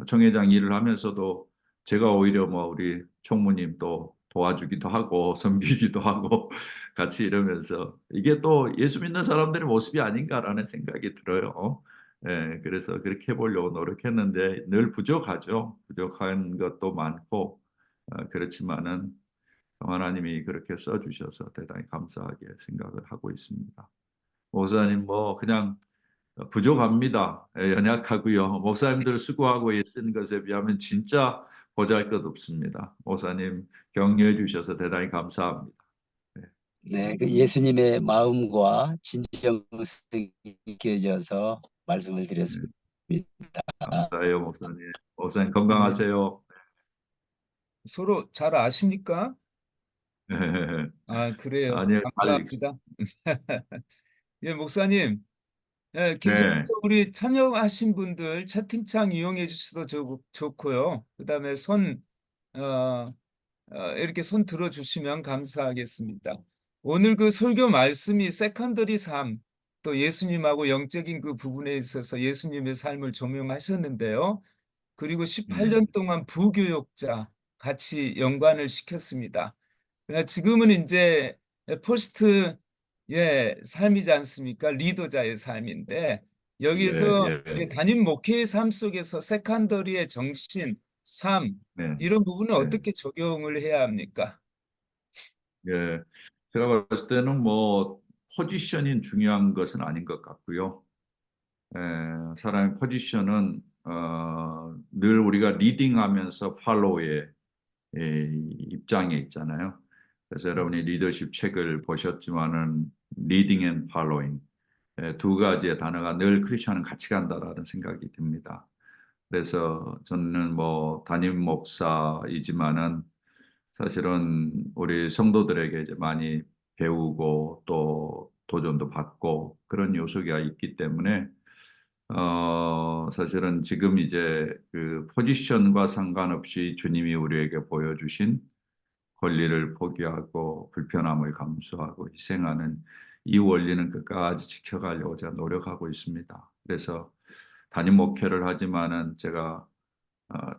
S4: 총회장 일을 하면서도 제가 오히려 뭐 우리 총무님 또 도와주기도 하고 섬기기도 하고 같이 이러면서 이게 또 예수 믿는 사람들의 모습이 아닌가라는 생각이 들어요. 예, 그래서 그렇게 해보려고 노력했는데 늘 부족하죠. 부족한 것도 많고 그렇지만은 하나님이 그렇게 써주셔서 대단히 감사하게 생각을 하고 있습니다. 목사님 뭐 그냥 부족합니다. 예, 연약하고요. 목사님들 수고하고 애쓴 것에 비하면 진짜 보잘것없습니다. 목사님 격려해 주셔서 대단히 감사합니다.
S15: 네, 그 예수님의 마음과 진정성이 느껴져서 말씀을 드렸습니다.
S4: 감사해요, 목사님. 목사님 건강하세요.
S11: 서로 잘 아십니까? 아, 그래요.
S4: 아니요, 잘,
S11: 감사합니다. 예, 목사님. 예,
S4: 네,
S11: 계속해서 우리 참여하신 분들 채팅창 이용해 주셔도 좋고요. 그다음에 이렇게 손 들어주시면 감사하겠습니다. 오늘 그 설교 말씀이 세컨더리 삶, 또 예수님하고 영적인 그 부분에 있어서 예수님의 삶을 조명하셨는데요. 그리고 18년 동안 부교역자 같이 연관을 시켰습니다. 지금은 이제 포스트 삶이지 않습니까? 리더자의 삶인데 여기에서
S4: 예,
S11: 담임 목회의 삶 속에서 세컨더리의 정신, 삶
S4: 네,
S11: 이런 부분을
S4: 네,
S11: 어떻게 적용을 해야 합니까?
S4: 예. 제가 봤을 때는 뭐 포지션이 중요한 것은 아닌 것 같고요. 사람의 포지션은 늘 우리가 리딩하면서 팔로우의 입장에 있잖아요. 그래서 여러분이 리더십 책을 보셨지만은 리딩 앤 팔로잉 두 가지의 단어가 늘 크리스천은 같이 간다라는 생각이 듭니다. 그래서 저는 뭐 담임 목사이지만은 사실은 우리 성도들에게 이제 많이 배우고 또 도전도 받고 그런 요소가 있기 때문에 사실은 지금 이제 그 포지션과 상관없이 주님이 우리에게 보여주신 권리를 포기하고 불편함을 감수하고 희생하는 이 원리는 끝까지 지켜가려고 제가 노력하고 있습니다. 그래서 담임 목회를 하지만은 제가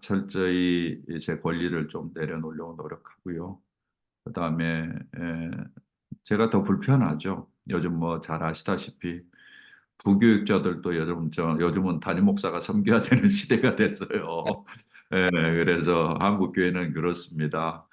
S4: 철저히 제 권리를 좀 내려놓으려고 노력하고요. 그다음에 제가 더 불편하죠. 요즘 뭐 잘 아시다시피 부교육자들도 요즘은 담임 목사가 섬겨야 되는 시대가 됐어요. 그래서 한국 교회는 그렇습니다.